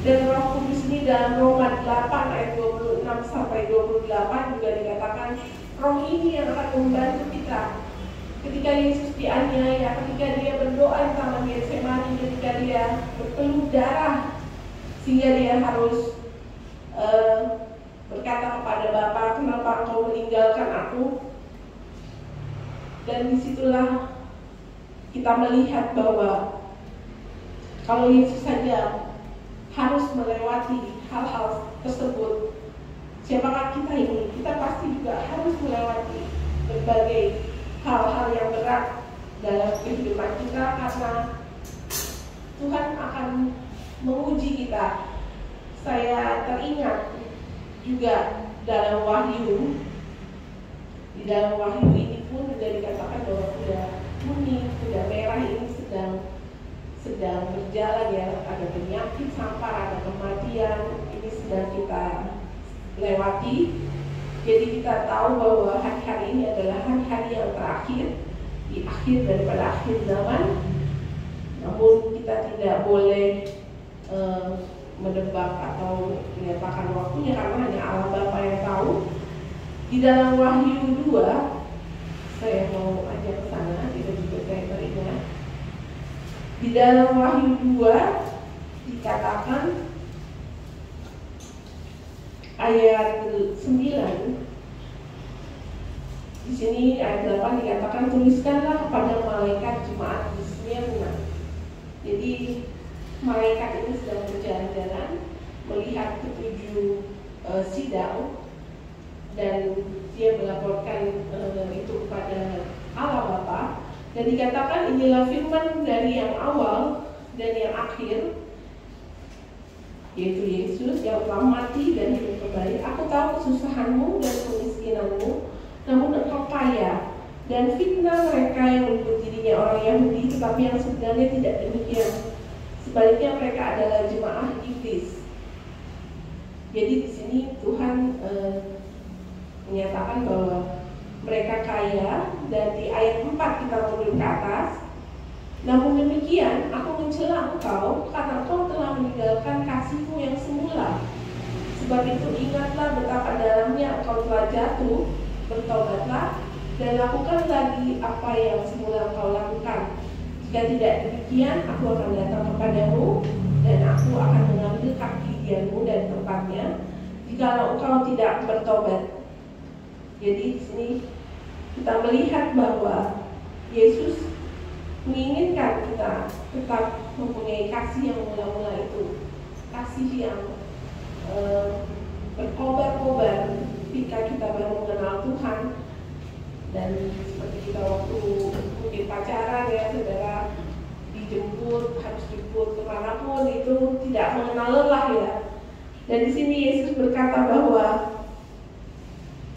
Dan Roh Kudus ini dalam Roma 8 ayat 26 sampai 28 juga dikatakan Roh ini yang akan membantu kita ketika Yesus dianiaya, ketika dia berdoa di taman Getsemani, ketika dia berpeluh darah sehingga dia harus berkata kepada Bapa, kenapa engkau meninggalkan aku? Dan disitulah kita melihat bahwa kalau Yesus saja harus melewati hal-hal tersebut, siapakah kita ini? Kita pasti juga harus melewati berbagai hal-hal yang berat dalam kehidupan kita, karena Tuhan akan menguji kita. Saya teringat juga dalam Wahyu, di dalam Wahyu ini pun sudah dikatakan bahwa kuda kuning, kuda merah ini sedang berjalan ya, ada penyakit sampar, ada kematian, ini sedang kita lewati. Jadi kita tahu bahwa hari-hari ini adalah hari-hari yang terakhir, di akhir daripada akhir zaman. Namun kita tidak boleh menebak atau menyatakan waktunya, karena hanya Allah Bapa yang tahu. Di dalam Wahyu 2, saya mau ajak ke sana, tidak juga saya teringat. Di dalam Wahyu 2 dikatakan ayat 9 di sini ayat 8 dikatakan, tuliskanlah kepada malaikat jemaat di Smyrna. Jadi malaikat ini sedang berjalan-jalan melihat ketujuh sidang, dan dia melaporkan itu kepada Allah Bapa. Dan dikatakan inilah firman dari yang awal dan yang akhir, yaitu Yesus yang telah mati dan hidup kembali. Aku tahu kesusahanmu dan kemiskinanmu, namun engkau kaya, dan fitnah mereka yang menyebut dirinya orang Yahudi, tetapi yang sebenarnya tidak demikian. Sebaliknya mereka adalah jemaah iblis. Jadi di sini Tuhan menyatakan bahwa mereka kaya, dan di ayat 4 kita mundur ke atas. Namun demikian, aku mencela engkau karena engkau telah meninggalkan kasihmu yang semula. Sebab itu ingatlah betapa dalamnya engkau telah jatuh, bertobatlah dan lakukan lagi apa yang semula engkau lakukan. Jika tidak demikian, aku akan datang kepadamu dan aku akan mengambil kaki-kakimu dan tempatnya, jikalau engkau tidak bertobat. Jadi di sini kita melihat bahwa Yesus menginginkan kita tetap mempunyai kasih yang mula-mula itu, kasih yang berkobar-kobar ketika kita baru mengenal Tuhan. Dan seperti kita waktu mungkin pacaran ya saudara, dijemput, harus jemput kemanapun, itu tidak mengenal lelah ya. Dan di sini Yesus berkata bahwa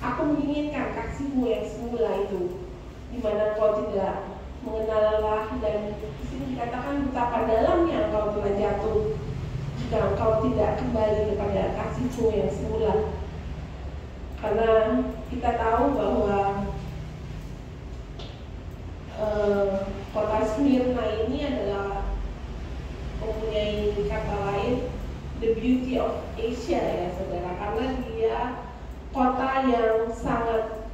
aku menginginkan kasihmu yang semula itu, di mana kau tidak mengenal lelah. Dan di sini dikatakan betapa dalamnya engkau telah jatuh jika engkau tidak kembali kepada kasihmu yang semula. Karena kita tahu bahwa kota Smyrna ini adalah mempunyai kata lain the beauty of Asia ya saudara, karena dia kota yang sangat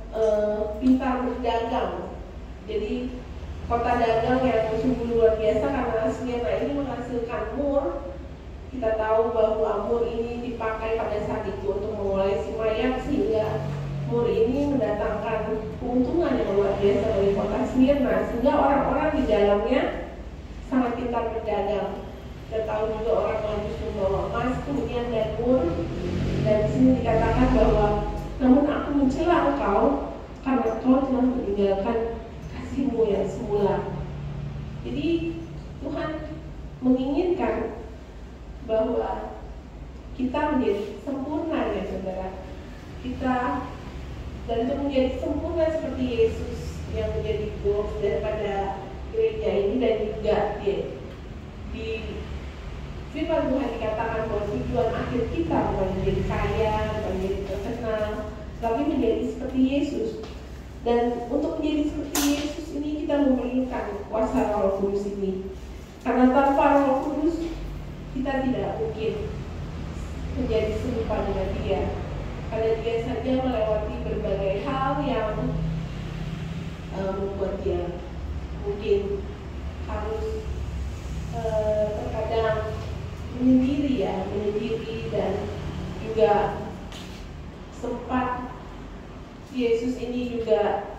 pintar berdagang. Jadi kota dagang yang sungguh luar biasa, karena Smyrna ini menghasilkan mur. Kita tahu bahwa mur ini dipakai pada saat itu untuk mengolesi mayat, sehingga mur ini mendatangkan keuntungan yang luar biasa bagi kota Smyrna, sehingga orang-orang di dalamnya sangat pintar berdagang. Kita tahu juga orang maju membawa emas, kemudian dan mur. Dan di sini dikatakan bahwa namun aku mencela engkau karena engkau telah meninggalkan kasihmu yang semula. Jadi Tuhan menginginkan bahwa kita menjadi sempurna ya saudara. Kita dan untuk menjadi sempurna seperti Yesus yang menjadi goals daripada gereja ini, dan juga di firman Tuhan dikatakan bahwa tujuan akhir kita bukan menjadi kaya, bukan menjadi terkenal, tapi menjadi seperti Yesus. Dan untuk menjadi seperti Yesus ini kita memerlukan kuasa Roh Kudus ini. Karena tanpa Roh Kudus kita tidak mungkin menjadi serupa dengan Dia. Karena Dia saja melewati berbagai hal yang membuat Dia mungkin harus terkadang menyendiri dan juga sempat Yesus ini juga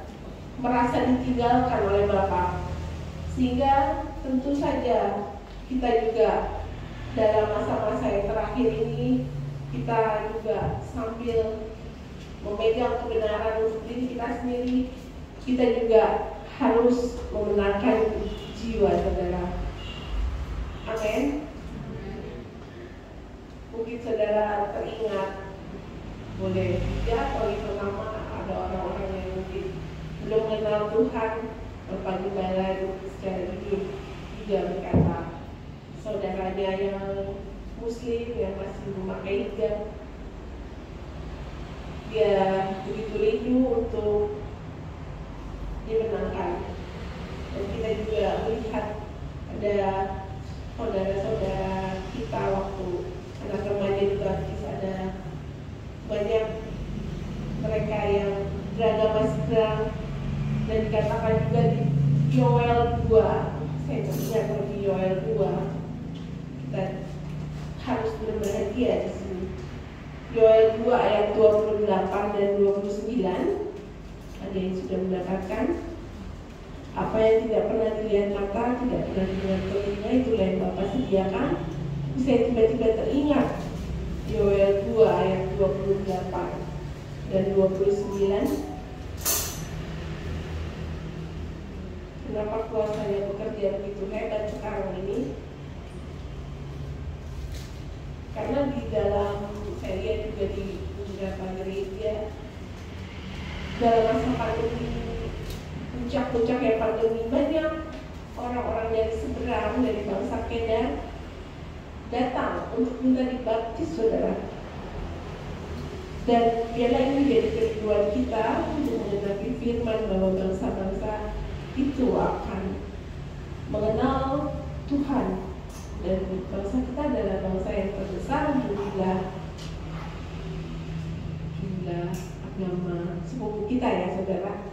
merasa ditinggalkan oleh Bapa, sehingga tentu saja kita juga dalam masa-masa yang terakhir ini kita juga sambil memegang kebenaran untuk diri kita sendiri, kita juga harus membenarkan jiwa saudara. Amin. Mungkin saudara teringat, boleh 3 atau 5 nama ada orang-orang yang mungkin belum mengenal Tuhan, berpaguyuban secara hidup, juga berkata saudaranya yang Muslim yang masih memakai hijab, dia begitu rindu untuk dimenangkan. Dan kita juga melihat ada saudara-saudara kita waktu anak remaja di baptis, ada banyak mereka yang beragama Islam, dan dikatakan juga di Yoel 2, saya ingat di Yoel 2, kita harus berbahagia di sini. Yoel 2 ayat 28 dan 29. Ada yang sudah mendapatkan? Apa yang tidak pernah dilihat mata, tidak pernah didengar telinga, itulah yang Bapa sediakan. Saya tiba-tiba teringat Yoel 2 ayat 28 dan 29. Kenapa kuasanya bekerja begitu hebat sekarang ini? Karena di dalam, saya lihat juga di beberapa gereja, dalam masa pandemi, puncak-puncak yang pandemi, banyak orang-orang dari seberang, dari bangsa Kedar datang untuk minta dibaptis, saudara. Dan biarlah ini menjadi kerinduan kita untuk mengenapi firman bahwa bangsa-bangsa itu akan mengenal Tuhan, dan bangsa kita adalah bangsa yang terbesar jumlah agama sepupu kita, ya saudara.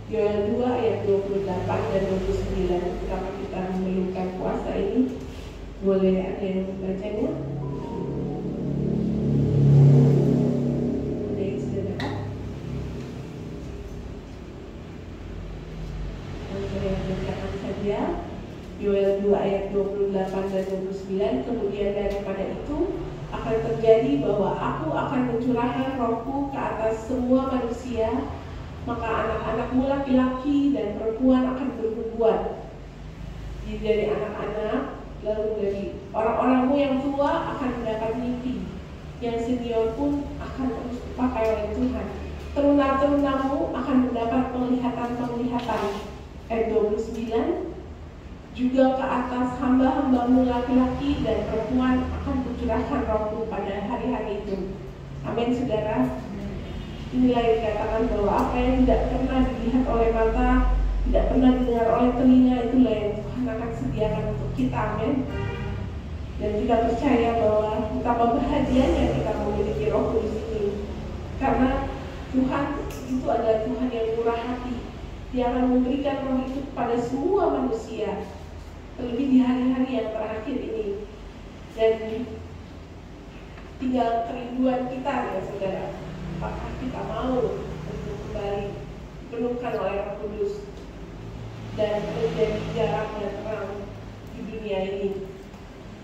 Yoel 2 ayat 28 dan 29. Kenapa kita memerlukan puasa ini? Boleh ada yang membacanya? Ada yang sudah dapat? Saya bacakan saja. Yoel 2 ayat 28 dan 29. Kemudian daripada itu akan terjadi bahwa aku akan mencurahkan rohku ke atas semua manusia, maka anak-anakmu laki-laki dan perempuan akan bernubuat. Jadi dari anak-anak, lalu dari orang-orangmu yang tua akan mendapat mimpi, yang senior pun akan terus dipakai oleh Tuhan. Teruna-terunamu akan mendapat penglihatan-penglihatan. Ayat 29. Juga ke atas hamba-hambamu laki-laki dan perempuan akan kucurahkan rohku pada hari-hari itu. Amin, saudara. Inilah yang dikatakan bahwa apa yang tidak pernah dilihat oleh mata, tidak pernah didengar oleh telinga, itulah yang Tuhan akan sediakan untuk kita. Amin. Dan kita percaya bahwa betapa bahagianya kita memiliki Roh Kudus ini, karena Tuhan itu adalah Tuhan yang murah hati. Dia akan memberikan roh itu kepada semua manusia, terlebih di hari-hari yang terakhir ini. Dan tinggal kerinduan kita, ya saudara, apakah kita mau untuk kembali dipenuhkan oleh Roh Kudus dan menjadi jarang dan terang di dunia ini.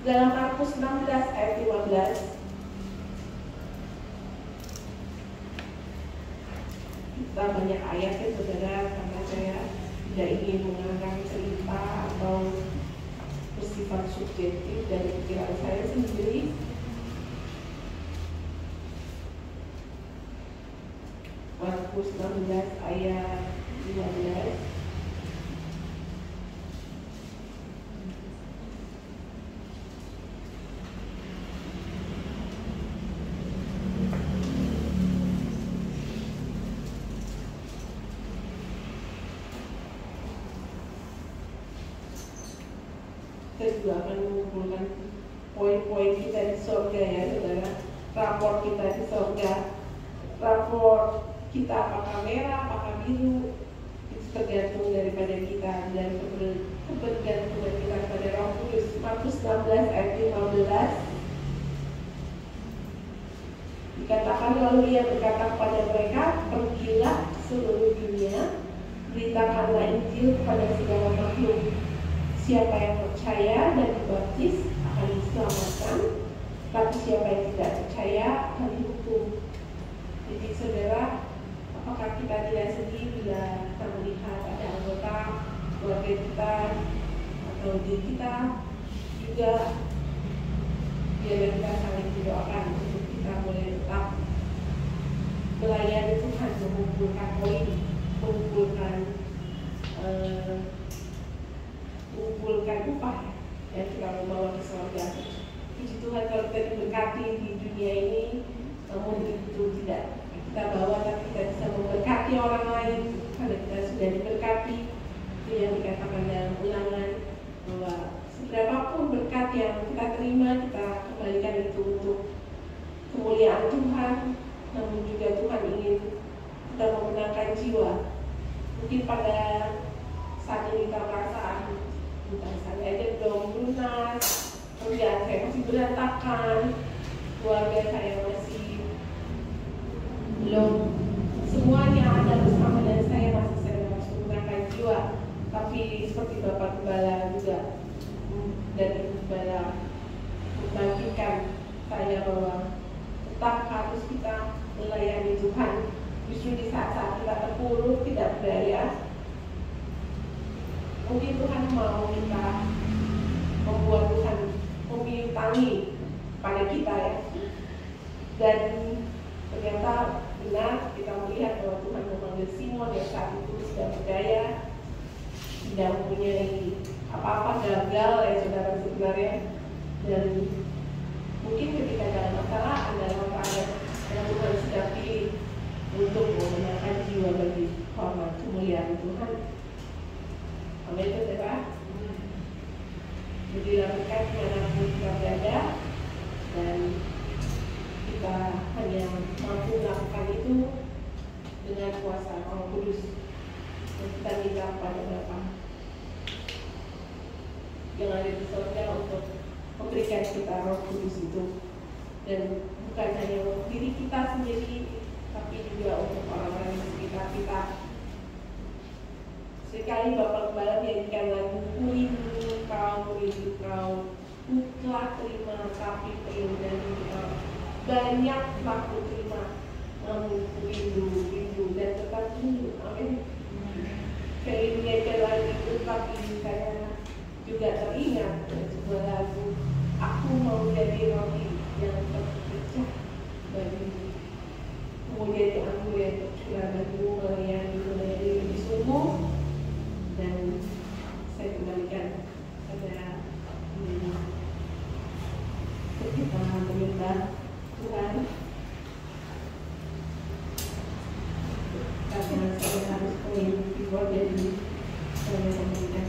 Dalam Markus 16 ayat 15, kita banyak ayatnya, saudara, karena saya tidak ingin mengarang cerita atau bersifat subjektif dari pikiran saya sendiri. Markus 16 ayat 15. Saya juga akan mengumpulkan poin-poin kita di surga, ya saudara. Rapor kita di surga, rapor kita apakah merah, apakah biru, itu tergantung daripada kita dan kebergantungan kita kepada Roh Kudus. Markus 16 ayat 15 dikatakan, lalu ia berkata kepada mereka, pergilah ke seluruh dunia, beritakanlah Injil kepada segala makhluk. Siapa yang percaya dan dibaptis akan diselamatkan, tapi siapa yang tidak percaya akan dihukum. Jadi saudara, apakah kita tidak sedih bila kita melihat ada anggota keluarga kita atau diri kita juga, biarlah kita saling berdoakan untuk kita boleh tetap melayani Tuhan, mengumpulkan poin, mengumpulkan upah yang kita membawa ke surga. Puji Tuhan kalau kita diberkati di dunia ini, namun itu tidak kita bawa, tapi kita bisa memberkati orang lain karena kita sudah diberkati. Itu yang dikatakan dalam Ulangan, bahwa seberapapun berkat yang kita terima, kita kembalikan itu untuk kemuliaan Tuhan. Namun juga Tuhan ingin kita memenangkan jiwa. Mungkin pada saat ini kita merasa entah saya aja belum lunas, kerjaan saya masih berantakan, keluarga saya masih belum semuanya ada bersama dan saya masih sedang menggunakan jiwa. Tapi seperti Bapak Gembala juga dan Ibu Gembala membagikan saya bahwa tetap harus kita melayani Tuhan. Justru di saat-saat kita terpuruk, tidak berdaya, mungkin Tuhan mau kita membuat Tuhan membiutangi pada kita ya. Dan ternyata benar kita melihat bahwa Tuhan memanggil Simon yang saat itu sudah berdaya, tidak mempunyai apa-apa, gagal ya saudara sebenarnya. Dan mungkin ketika dalam masalah dalam keadaan yang Tuhan sudah pilih untuk memenangkan jiwa bagi hormat kemuliaan Tuhan. Amin saudara. Jadi lakukan dimanapun kita berada dan kita hanya mampu melakukan itu dengan kuasa Roh Kudus yang kita minta kepada Bapa yang ada di surga untuk memberikan kita Roh Kudus itu, dan bukan hanya untuk diri kita sendiri tapi juga untuk orang-orang di sekitar kita. Sekali Bapak Gembala menyanyikan lagu Kurindu Kau, ku telah terima tapi perlu dari Kau, banyak telah ku terima namun rindu dan tetap rindu. Amin. Sekali menyanyikan lagu itu tapi saya juga teringat sebuah lagu, aku mau jadi roti yang terpecah bagimu, mau jadi anggur yang tercurah bagimu, melayani lebih sungguh. Dan saya kembalikan pada kita menyembah Tuhan, karena saya harus main keyboard, jadi saya memberikan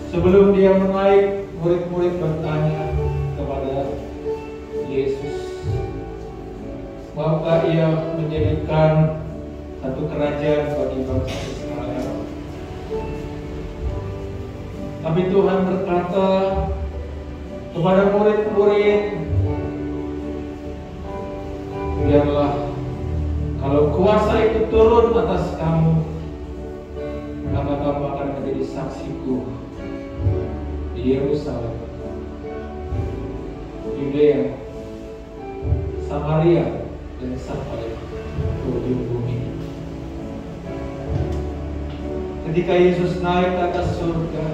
Sebelum dia menaik, murid-murid bertanya kepada Yesus, maukah ia menjadikan satu kerajaan bagi bangsa Israel? Tapi Tuhan berkata kepada murid-murid, Biarlah kalau kuasa itu turun atas kamu, maka kamu akan menjadi saksiku di Yerusalem, Yudea, Samaria, dan sampai ke ujung bumi. Ketika Yesus naik ke atas surga,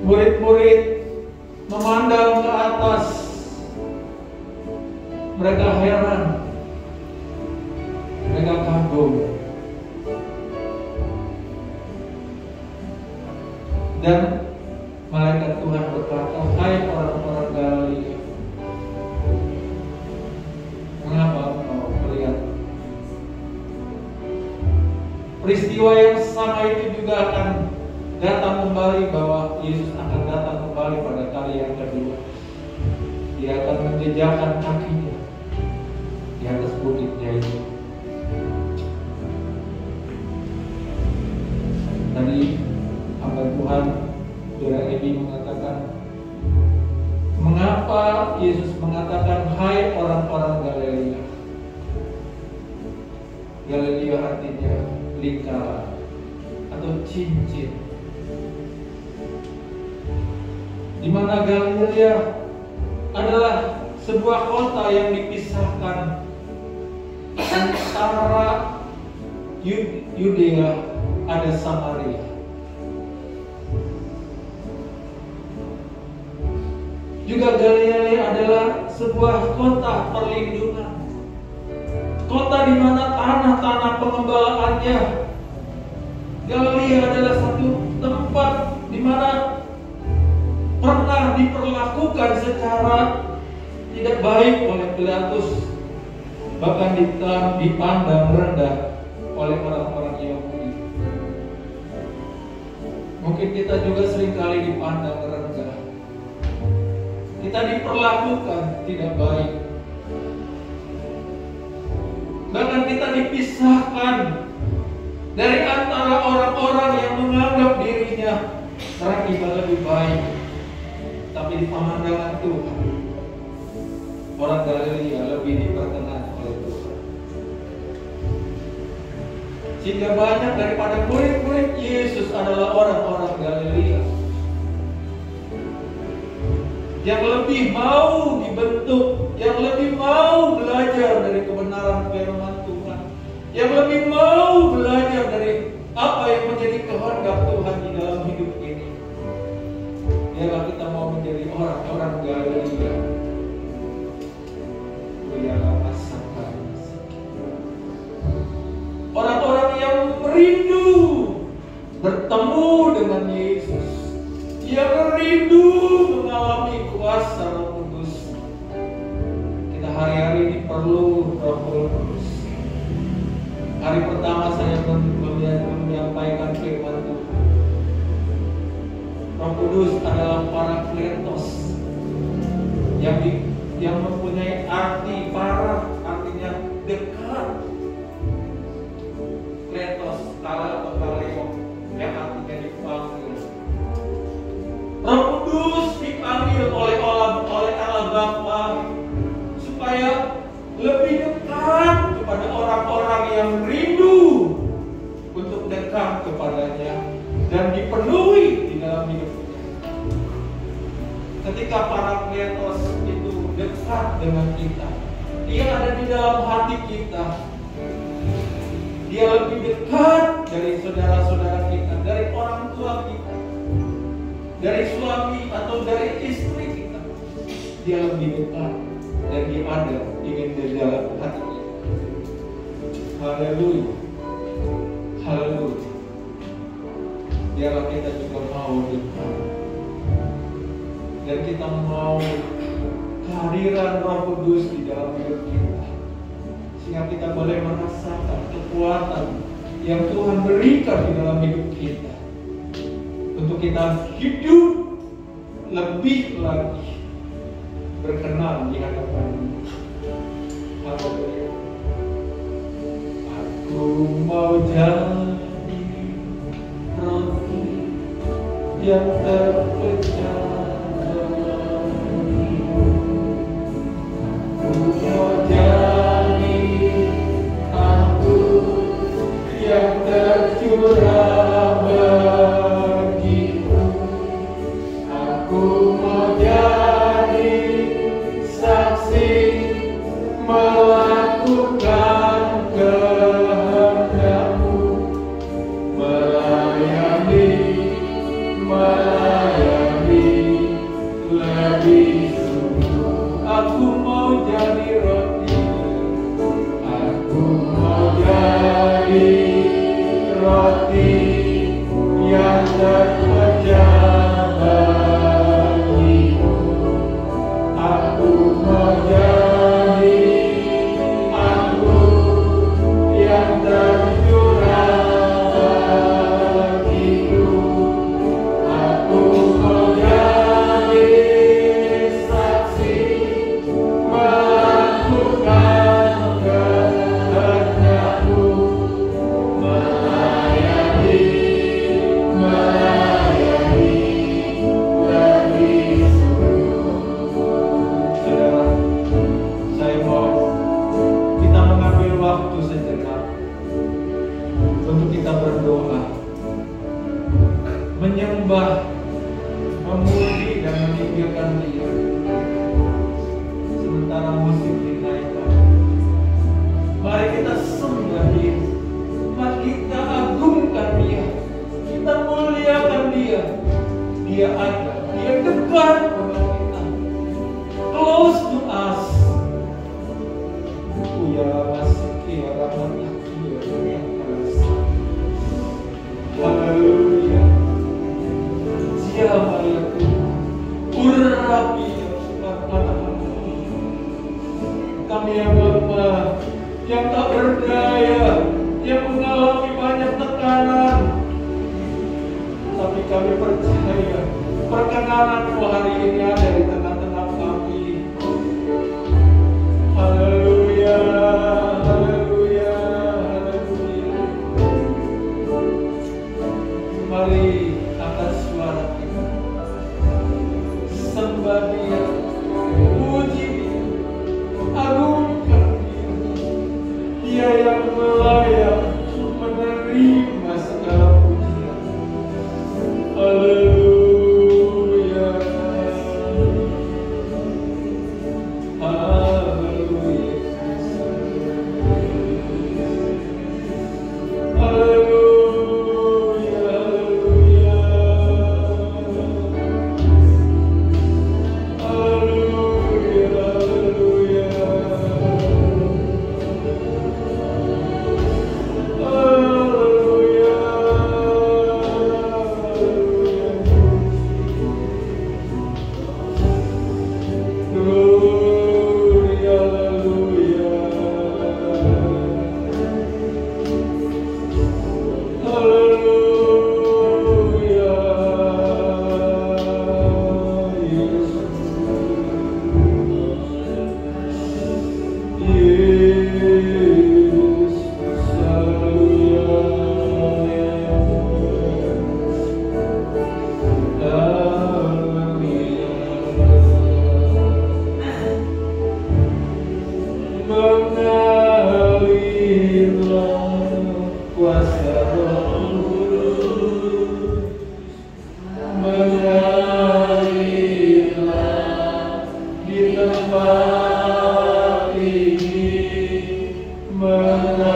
murid-murid memandang ke atas. Mereka heran, mereka kagum. Dan malaikat Tuhan berkata, "Hai orang-orang Galilea, mengapa engkau melihat?" Peristiwa yang sama itu juga akan datang kembali, bahwa Yesus akan datang kembali pada kali yang kedua. Dia akan menjejakkan kakinya di atas bukit Zaitun. Tadi hamba Tuhan Jeremy mengatakan, mengapa Yesus mengatakan, "Hai orang-orang Galilea"? Galilea artinya lingkaran atau cincin, di mana Galilea adalah sebuah kota yang dipisahkan antara Yudea, ada Samaria. Juga Galilea adalah sebuah kota perlindungan, kota di mana tanah-tanah pengembalaannya. Galilea adalah satu tempat di mana pernah diperlakukan secara tidak baik oleh Pilatus, bahkan dipandang rendah oleh orang-orang Yahudi. Mungkin kita juga seringkali dipandang rendah, kita diperlakukan tidak baik, bahkan kita dipisahkan dari antara orang-orang yang menganggap dirinya berakibat lebih baik. Tapi di pemandangan Tuhan, orang Galilea lebih diperkenan oleh Tuhan. Sehingga banyak daripada murid-murid Yesus adalah orang-orang Galilea yang lebih mau dibentuk, yang lebih mau belajar dari kebenaran firman Tuhan, yang lebih mau belajar dari apa yang menjadi kehendak Tuhan di dalam hidup ini. Biarlah kita mau menjadi orang-orang Galilea. Biarlah rasakan orang-orang yang merindu bertemu dengan Yesus, yang rindu mengalami kuasa Roh Kudus. Kita hari-hari ini perlu Roh Kudus. Hari pertama saya menyampaikan firman Tuhan. Roh Kudus adalah Parakletos yang mempunyai arti parah, artinya dekat. Kletos, kala atau kaleo, yang artinya dipanggil. Roh Kudus dipanggil oleh Allah Bapa supaya lebih dekat kepada orang-orang yang rindu untuk dekat kepadanya dan dipenuhi di dalam hidupnya. Ketika Parakletos itu dekat dengan kita, dia ada di dalam hati kita. Dia lebih dekat dari saudara-saudara kita, dari orang tua kita, dari suami atau dari istri kita. Dia lebih dekat dan dia ada ingin di dalam hati kita. Haleluya, haleluya. Biarlah kita juga mau dekat, dan kita mau kehadiran Roh Kudus di dalam hidup kita, sehingga kita boleh merasakan kekuatan yang Tuhan berikan di dalam hidup kita untuk kita hidup lebih lagi berkenan di hadapan-Nya. Haleluya. Aku mau jadi roti yang terpecah. Aku mau melakukan kehendak-Mu, melayani lebih sungguh. Aku mau jadi roti, aku mau jadi roti yang terpecah bagimu. Aku mau jadi anggur yang tercurah bagimu. Aku mau jadi saksi melakukan kehendak-Mu, melayani lebih sungguh. Saudara, saya mau kita mengambil waktu sejenak untuk kita berdoa, menyembah, memuji dan meninggikan Dia. Sementara musik dinaikkan, mari kita sembah Dia, mari kita agungkan Dia, kita muliakan Dia. Dia ada, Dia dekat dengan kita, close to us. Haleluya. Siapa itu? Urapi. Kami yang lemah, yang tak berdaya, yang mengalami banyak tekanan, tapi kami percaya perkenanan-Mu hari ini ada di tengah-tengah kami. Haleluya, haleluya, haleluya. Mari angkat suara kita, sembah Dia, puji Dia, agungkan Dia. Dia yang layak menerima segala pujian. Haleluya, haleluya, haleluya, haleluya, mengalirlah kuasa Roh Kudus, mengalirlah di tempat ini, mengalirlah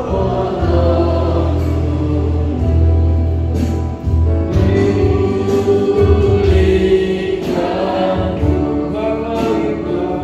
Roh Kudus, dipulihkan, mengalirlah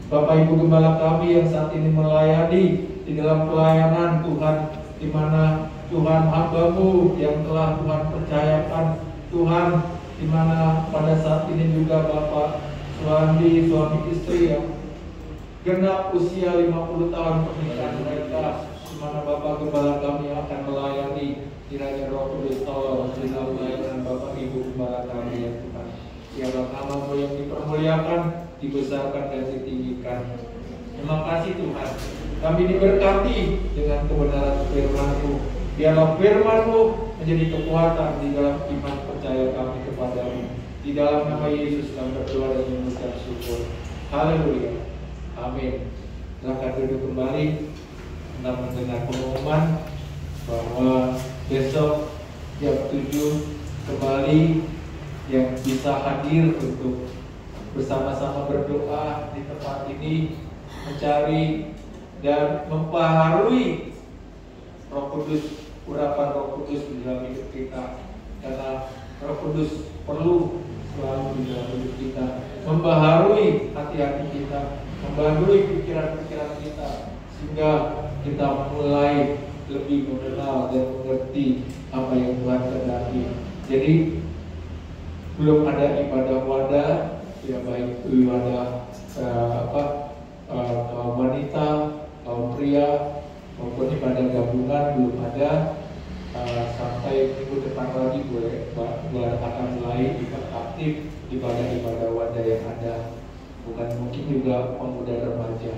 Bapak Ibu Gembala kami yang saat ini melayani di dalam pelayanan Tuhan, di mana Tuhan hamba-Mu yang telah Tuhan percayakan, Tuhan, di mana pada saat ini juga Bapak suami istri yang genap usia 50 tahun pernikahan mereka, di mana Bapak Gembala kami akan melayani, kiranya Roh Kudus tolong di dalam pelayanan Bapak Ibu Gembala kami ya Tuhan. Biarlah nama-Mu yang dipermuliakan, dibesarkan dan ditinggikan. Terima kasih Tuhan. kami diberkati dengan kebenaran firman-Mu. Biarlah firman-Mu menjadi kekuatan di dalam iman percaya kami kepada-Mu. Di dalam nama Yesus kami berdoa dan mengucap syukur. Haleluya. Amin. Silakan duduk kembali. Kita mendengar pengumuman bahwa besok jam 7 kembali yang bisa hadir untuk bersama-sama berdoa di tempat ini, mencari dan membaharui Roh Kudus, urapan Roh Kudus di dalam hidup kita. Karena Roh Kudus perlu selalu di dalam hidup kita, membaharui hati-hati kita, membaharui pikiran-pikiran kita, sehingga kita mulai lebih mengenal dan mengerti apa yang Tuhan kehendaki. Jadi belum ada ibadah wadah, ya baik ibadah kaum wanita, kaum pria maupun ibadah gabungan belum ada. Sampai minggu depan lagi boleh akan mulai aktif ibadah-ibadah wadah yang ada. Bukan mungkin juga pemuda remaja.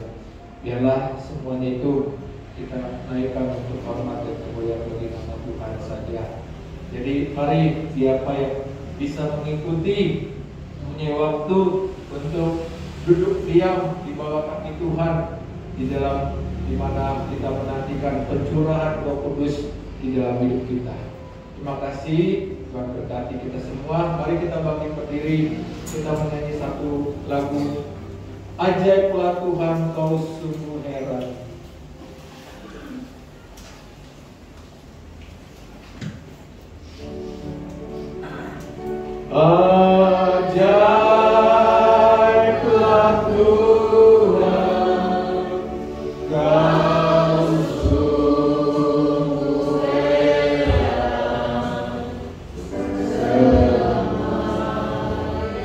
Biarlah semuanya itu kita naikkan untuk hormat dan kemuliaan bagi nama Tuhan saja. Jadi mari siapa yang bisa mengikuti, punya waktu untuk duduk diam di bawah kaki Tuhan di dalam di mana kita menantikan pencurahan Roh Kudus di dalam hidup kita. Terima kasih, Tuhan berkati kita semua. Mari kita bangkit berdiri, kita menyanyi satu lagu Ajaiblah Tuhan, Kau sungguh heran. Ajaiblah Tuhan, Kau sungguh heran. Semua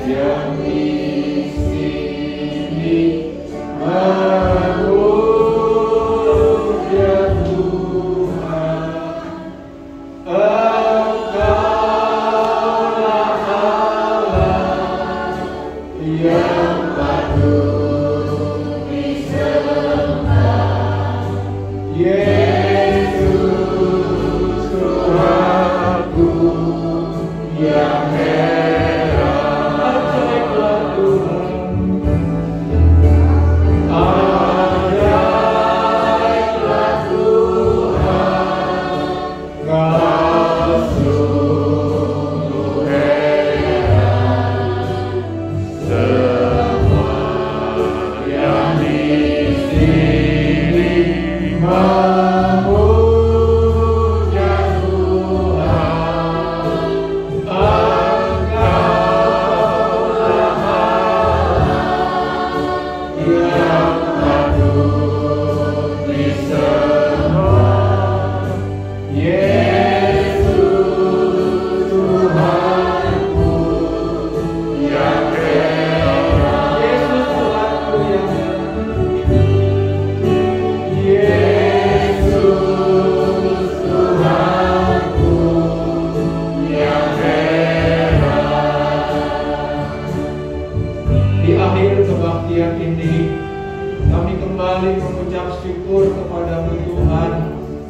yang di sini memuja Tuhan. Engkaulah Allah yang patut disembah. Yesus Tuhanku yang heran. Ajaiblah Tuhan, ajaiblah Tuhan, Kau sungguh heran. Semua yang di sini memuja Tuhan. Engkaulah Allah yang patut disembah. Yesus Tuhanku yang heran. Yesus Tuhanku yang heran. Yesus Tuhanku yang heran. Di akhir kebaktian ini, kami kembali mengucap syukur kepada-Mu Tuhan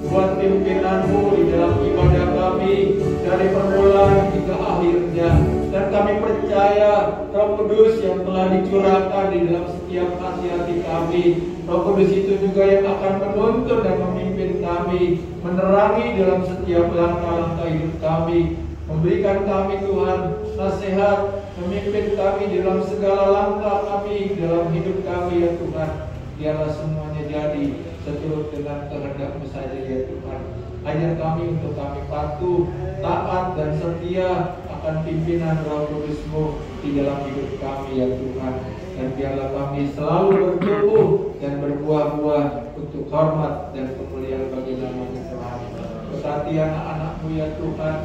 buat pimpinan-Mu di dalam ibadah kami dari permulaan hingga akhirnya. Dan kami percaya Roh Kudus yang telah dicurahkan di dalam setiap hati-hati kami, Roh Kudus itu juga yang akan menuntun dan memimpin kami, menerangi dalam setiap langkah-langkah hidup kami, memberikan kami Tuhan nasihat, memimpin kami dalam segala langkah kami dalam hidup kami ya Tuhan. Biarlah semuanya jadi seturut dengan kehendak-Mu saja ya Tuhan. Ajar kami untuk kami patuh, taat dan setia akan pimpinan Roh Kudus-Mu di dalam hidup kami ya Tuhan. Dan biarlah kami selalu bertumbuh dan berbuah-buah untuk hormat dan kemuliaan bagi nama-Mu Tuhan. Berkati anak-anak-Mu ya Tuhan.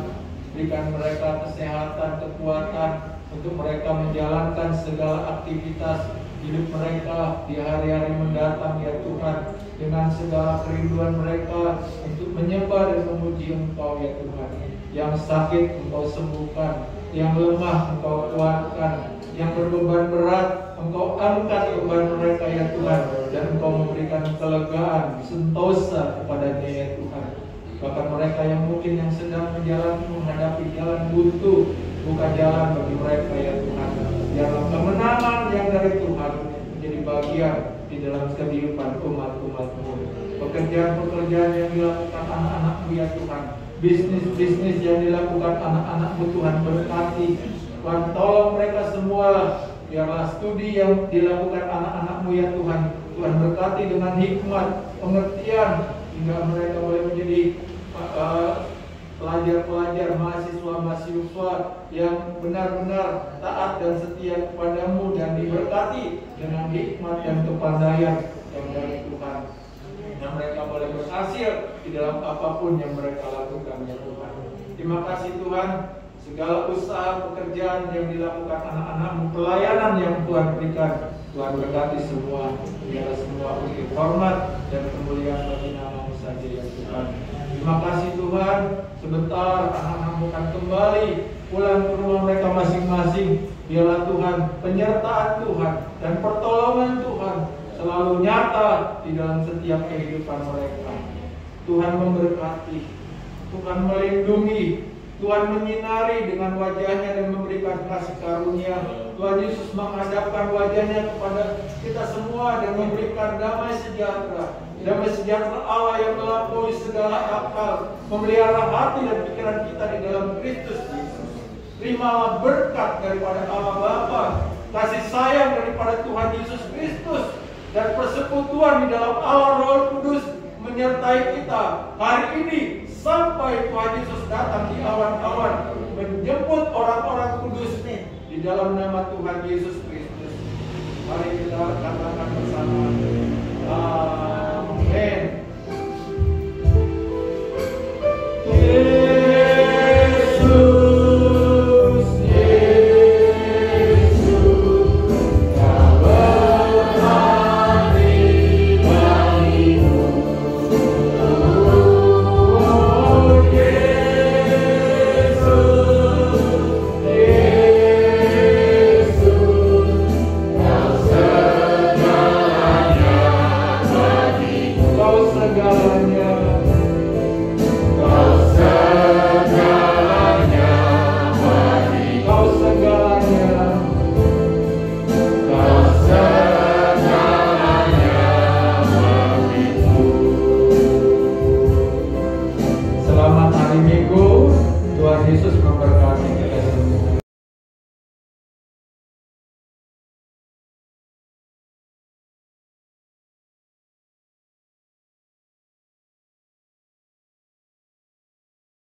Berikan mereka kesehatan, kekuatan untuk mereka menjalankan segala aktivitas hidup mereka di hari-hari mendatang ya Tuhan, dengan segala kerinduan mereka untuk menyembah dan memuji Engkau ya Tuhan. Yang sakit Engkau sembuhkan, yang lemah Engkau kuatkan, yang berbeban berat, Engkau angkat beban mereka ya Tuhan, dan Engkau memberikan kelegaan, sentosa kepadanya ya Tuhan. Bahkan mereka yang mungkin yang sedang menghadapi jalan buntu, buka jalan bagi mereka ya Tuhan. Biarlah kemenangan yang dari Tuhan menjadi bagian di dalam kehidupan umat-umat-Mu. Pekerjaan-pekerjaan yang dilakukan anak-anak-Mu ya Tuhan, bisnis-bisnis yang dilakukan anak-anak-Mu Tuhan, berkati. Tuhan, tolong mereka semua. Biarlah studi yang dilakukan anak-anak-Mu ya Tuhan, Tuhan berkati dengan hikmat, pengertian, hingga mereka boleh menjadi pelajar-pelajar, mahasiswa-mahasiswa yang benar-benar taat dan setia kepadamu, dan diberkati dengan hikmat dan kepandaian yang dari Tuhan, yang mereka boleh berhasil di dalam apapun yang mereka lakukan ya Tuhan. Terima kasih Tuhan, segala usaha pekerjaan yang dilakukan anak-anak-Mu, pelayanan yang Tuhan berikan, Tuhan berkati semua. Biarlah semua untuk hormat dan kemuliaan bagi nama-Mu saja ya Tuhan. Terima kasih Tuhan, sebentar anak-anak-Mu akan kembali pulang ke rumah mereka masing-masing. Biarlah Tuhan penyertaan Tuhan dan pertolongan Tuhan selalu nyata di dalam setiap kehidupan mereka. Tuhan memberkati, Tuhan melindungi, Tuhan menyinari dengan wajahnya dan memberikan kasih karunia. Tuhan Yesus menghadapkan wajahnya kepada kita semua dan memberikan damai sejahtera. Damai sejahtera Allah yang melampaui segala akal, memelihara hati dan pikiran kita di dalam Kristus Yesus. Terimalah berkat daripada Allah Bapa, kasih sayang daripada Tuhan Yesus Kristus, dan persekutuan di dalam Allah Roh Kudus menyertai kita hari ini sampai Tuhan Yesus datang di awan-awan menjemput orang-orang kudus di dalam nama Tuhan Yesus Kristus. Mari kita katakan bersama, amin. Selamat hari Minggu, Tuhan Yesus memberkati.